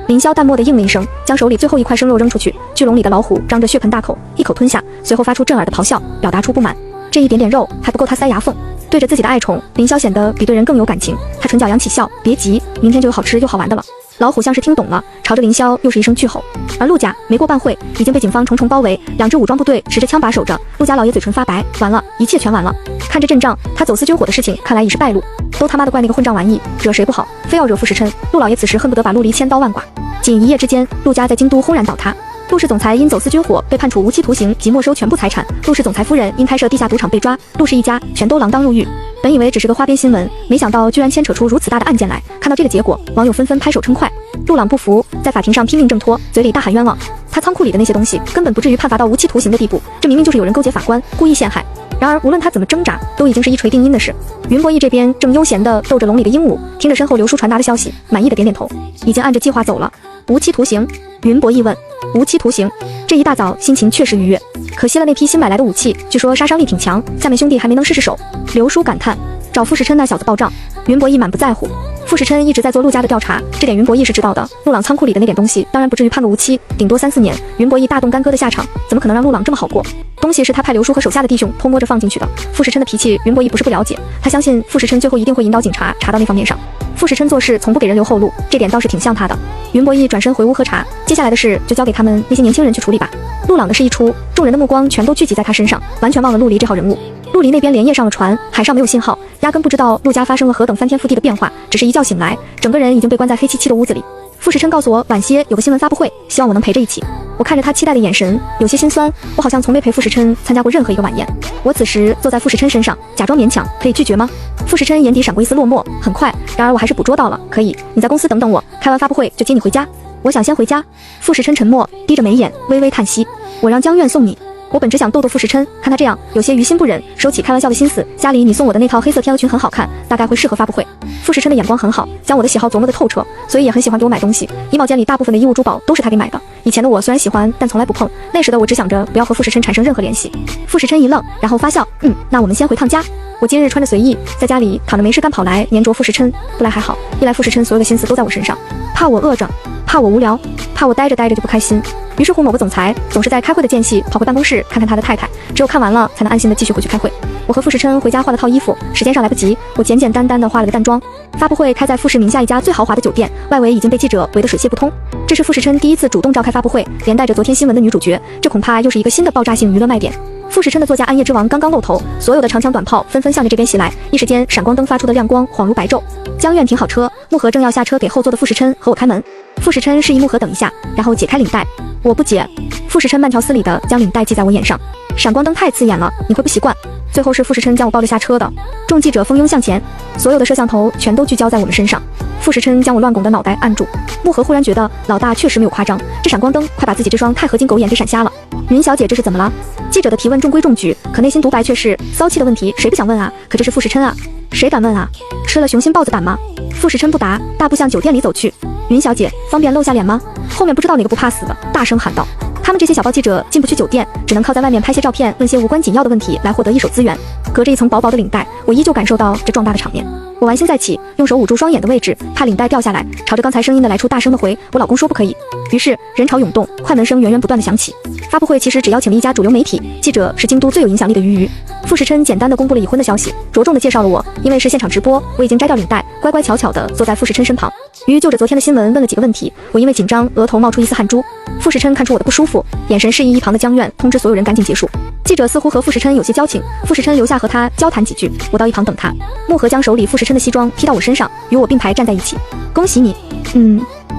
林霄淡漠地应了一声，将手里最后一块生肉扔出去。巨笼里的老虎张着血盆大口，一口吞下，随后发出震耳的咆哮，表达出不满。这一点点肉还不够他塞牙缝。对着自己的爱宠，林霄显得比对人更有感情。他唇角扬起笑，别急，明天就有好吃又好玩的了。老虎像是听懂了，朝着林霄又是一声巨吼。而陆家没过半会，已经被警方重重包围，2支武装部队持着枪把守着。陆家老爷嘴唇发白，完了，一切全完了。看着阵仗，他走私军火的事情看来已是败露。都他妈的怪那个混账玩意，惹谁不好，非要惹傅时琛。陆老爷此时恨不得把陆离千刀万剐。仅一夜之间，陆家在京都轰然倒塌。陆氏总裁因走私军火被判处无期徒刑及没收全部财产，陆氏总裁夫人因开设地下赌场被抓，陆氏一家全都锒铛入狱。本以为只是个花边新闻，没想到居然牵扯出如此大的案件来。看到这个结果，网友纷纷拍手称快。陆朗不服，在法庭上拼命挣脱，嘴里大喊冤枉。他仓库里的那些东西根本不至于判罚到无期徒刑的地步，这明明就是有人勾结法官，故意陷害。然而无论他怎么挣扎，都已经是一锤定音的事。云博弈这边正悠闲地逗着笼里的鹦鹉，听着身后刘叔传达的消息，满意的点点头，已经按着计划走了。无期徒刑？云博弈问。无期徒刑。这一大早心情确实愉悦，可惜了那批新买来的武器，据说杀伤力挺强，下面兄弟还没能试试手。刘叔感叹。找傅时琛那小子报账。云博弈满不在乎。傅时琛一直在做陆家的调查，这点云博弈是知道的。陆朗仓库里的那点东西，当然不至于判个无期，顶多3、4年。云博弈大动干戈的下场，怎么可能让陆朗这么好过？东西是他派刘叔和手下的弟兄偷摸着放进去的。傅时琛的脾气，云博弈不是不了解，他相信傅时琛最后一定会引导警察查到那方面上。傅时琛做事从不给人留后路，这点倒是挺像他的。云博弈转身回屋喝茶，接下来的事就交给他们那些年轻人去处理吧。陆朗的事一出，众人的目光全都聚集在他身上，完全忘了陆离这号人物。陆离那边连夜上了船，海上没有信号，压根不知道陆家发生了何等翻天覆地的变化，只是一觉醒来，整个人已经被关在黑漆漆的屋子里。傅时琛告诉我晚些有个新闻发布会，希望我能陪着一起。我看着他期待的眼神，有些心酸，我好像从没陪傅时琛参加过任何一个晚宴。我此时坐在傅时琛身上，假装勉强，可以拒绝吗？傅时琛眼底闪过一丝落寞，很快，然而我还是捕捉到了，可以，你在公司等等我，开完发布会就接你回家。我想先回家。傅时琛沉默，低着眉眼，微微叹息。我让江苑送你。我本只想逗逗傅时琛，看他这样，有些于心不忍，收起开玩笑的心思。家里你送我的那套黑色天鹅裙很好看，大概会适合发布会。傅时琛的眼光很好，将我的喜好琢磨得透彻，所以也很喜欢给我买东西。衣帽间里大部分的衣物珠宝都是他给买的。以前的我虽然喜欢，但从来不碰。那时的我只想着不要和傅时琛产生任何联系。傅时琛一愣，然后发笑，那我们先回趟家。我今日穿着随意，在家里躺着没事干跑来粘着傅时琛，不来还好，一来傅时琛所有的心思都在我身上，怕我饿着，怕我无聊，怕我待着就不开心。于是乎某个总裁总是在开会的间隙跑回办公室看看他的太太，只有看完了才能安心的继续回去开会。我和傅时琛回家换了套衣服，时间上来不及，我简简单单的化了个淡妆。发布会开在傅氏名下一家最豪华的酒店，外围已经被记者围得水泄不通。这是傅时琛第一次主动召开发布会，连带着昨天新闻的女主角，这恐怕又是一个新的爆炸性娱乐卖点。傅时琛的作家暗夜之王刚刚露头，所有的长枪短炮纷纷向着这边袭来，一时间闪光灯发出的亮光恍如白昼。江苑停好车，木盒正要下车给后座的傅时琛和我开门。傅时琛示意木盒等一下，然后解开领带。我不解，傅时琛慢条斯理地将领带系在我眼上。闪光灯太刺眼了，你会不习惯。最后是傅时琛将我抱着下车的。众记者蜂拥向前，所有的摄像头全都聚焦在我们身上。傅时琛将我乱拱的脑袋按住。木盒忽然觉得老大确实没有夸张，这闪光灯快把自己这双钛合金狗眼给闪瞎了。云小姐这是怎么了？记者的提问中规中矩，可内心独白却是骚气的问题谁不想问啊？可这是傅时琛啊，谁敢问啊？吃了雄心豹子胆吗？傅时琛不答，大步向酒店里走去。云小姐，方便露下脸吗？后面不知道哪个不怕死的大声喊道。他们这些小报记者进不去酒店，只能靠在外面拍些照片，问些无关紧要的问题来获得一手资源。隔着一层薄薄的领带，我依旧感受到这壮大的场面。我玩心再起，用手捂住双眼的位置，怕领带掉下来，朝着刚才声音的来处大声的回：“我老公说不可以。”于是人潮涌动，快门声源源不断的响起。发布会其实只邀请了一家主流媒体，记者是京都最有影响力的鱼。傅时琛简单的公布了已婚的消息，着重的介绍了我，因为是现场直播，我已经摘掉领带，乖乖巧巧的坐在傅时琛身旁。鱼就着昨天的新闻问了几个问题，我因为紧张，额头冒出一丝汗珠。傅时琛看出我的不舒服，眼神示意一旁的江苑通知所有人赶紧结束。记者似乎和傅时琛有些交情，傅时琛留下和他交谈几句，我到一旁等他。木盒将手里傅时琛的西装踢到我身上，与我并排站在一起。恭喜你。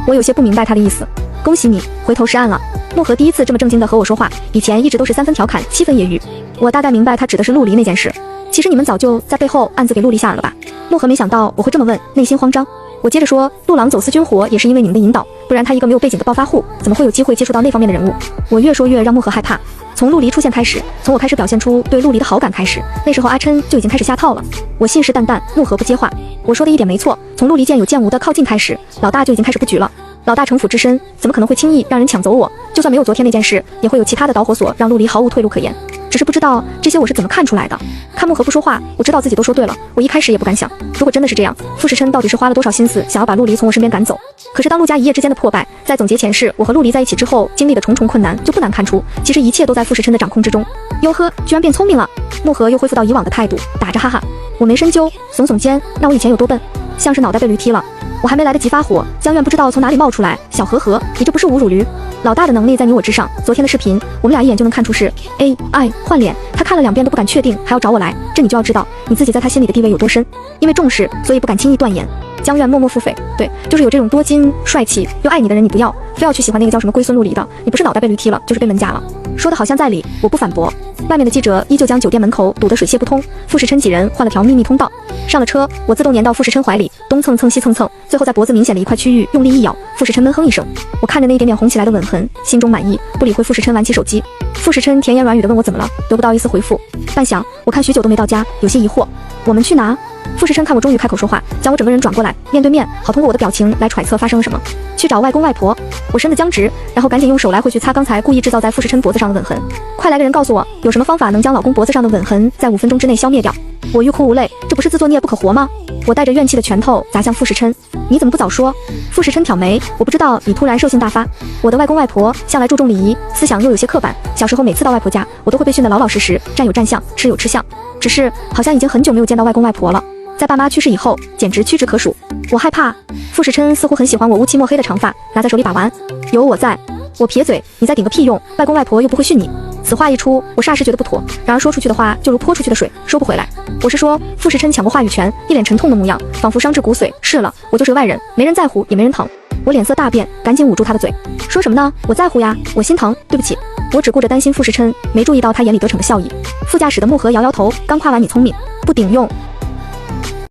我有些不明白他的意思。恭喜你，回头是岸了。木盒第一次这么正经的和我说话，以前一直都是3分调侃7分揶揄。我大概明白他指的是陆离那件事。其实你们早就在背后暗自给陆离下饵了吧？木盒没想到我会这么问，内心慌张。我接着说，陆郎走私军火也是因为你们的引导，不然他一个没有背景的暴发户，怎么会有机会接触到那方面的人物？我越说越让木盒害怕。从陆离出现开始，从我开始表现出对陆离的好感开始，那时候阿琛就已经开始下套了。我信誓旦旦，木盒不接话。我说的一点没错，从陆离见有见无的靠近开始，老大就已经开始布局了。老大城府之深，怎么可能会轻易让人抢走我？就算没有昨天那件事，也会有其他的导火索让陆离毫无退路可言。只是不知道这些我是怎么看出来的。看木盒不说话，我知道自己都说对了。我一开始也不敢想，如果真的是这样，傅时琛到底是花了多少心思想要把陆离从我身边赶走？可是当陆家一夜之间的破败，在总结前世我和陆离在一起之后经历的重重困难，就不难看出，其实一切都在傅时琛的掌控之中。哟呵，居然变聪明了！木盒又恢复到以往的态度，打着哈哈。我没深究，耸耸肩，那我以前有多笨？像是脑袋被驴踢了。我还没来得及发火，江苑不知道从哪里冒出来，小和和，你这不是侮辱驴？老大的能力在你我之上。昨天的视频，我们俩一眼就能看出是 AI 换脸，他看了2遍都不敢确定，还要找我来，这你就要知道你自己在他心里的地位有多深。因为重视，所以不敢轻易断言。江苑默默腹诽，对，就是有这种多金、帅气又爱你的人，你不要，非要去喜欢那个叫什么龟孙陆离的，你不是脑袋被驴踢了，就是被门夹了。说的好像在理，我不反驳。外面的记者依旧将酒店门口堵得水泄不通，傅时琛几人换了条秘密通道。上了车，我自动粘到傅时琛怀里，东蹭蹭西蹭蹭，最后在脖子明显的一块区域用力一咬，傅时琛闷哼一声。我看着那一点点红起来的吻痕，心中满意，不理会傅时琛玩起手机。傅时琛甜言软语的问我怎么了，得不到一丝回复。半晌，我看许久都没到家，有些疑惑。我们去哪？傅时琛看我终于开口说话，将我整个人转过来，面对面，好通过我的表情来揣测发生了什么。去找外公外婆。我身子僵直，然后赶紧用手来回去擦刚才故意制造在傅时琛脖子上的吻痕。快来个人告诉我，有什么方法能将老公脖子上的吻痕在5分钟之内消灭掉？我欲哭无泪，这不是自作孽不可活吗？我带着怨气的拳头砸向傅时琛。你怎么不早说？傅时琛挑眉，我不知道你突然兽性大发。我的外公外婆向来注重礼仪，思想又有些刻板，小时候每次到外婆家，我都会被训得老老实实，站有站相，吃有吃相。只是好像已经很久没有见到外公外婆了。在爸妈去世以后，简直屈指可数。我害怕。傅时琛似乎很喜欢我乌漆墨黑的长发，拿在手里把玩。有我在。我撇嘴，你再顶个屁用，外公外婆又不会训你。此话一出，我霎时觉得不妥，然而说出去的话就如泼出去的水，收不回来。我是说，傅时琛抢过话语权，一脸沉痛的模样，仿佛伤至骨髓。是了，我就是个外人，没人在乎，也没人疼。我脸色大变，赶紧捂住他的嘴。说什么呢？我在乎呀，我心疼，对不起。我只顾着担心傅时琛，没注意到他眼里得逞的笑意。副驾驶的木盒摇摇头，刚夸完你聪明，不顶用。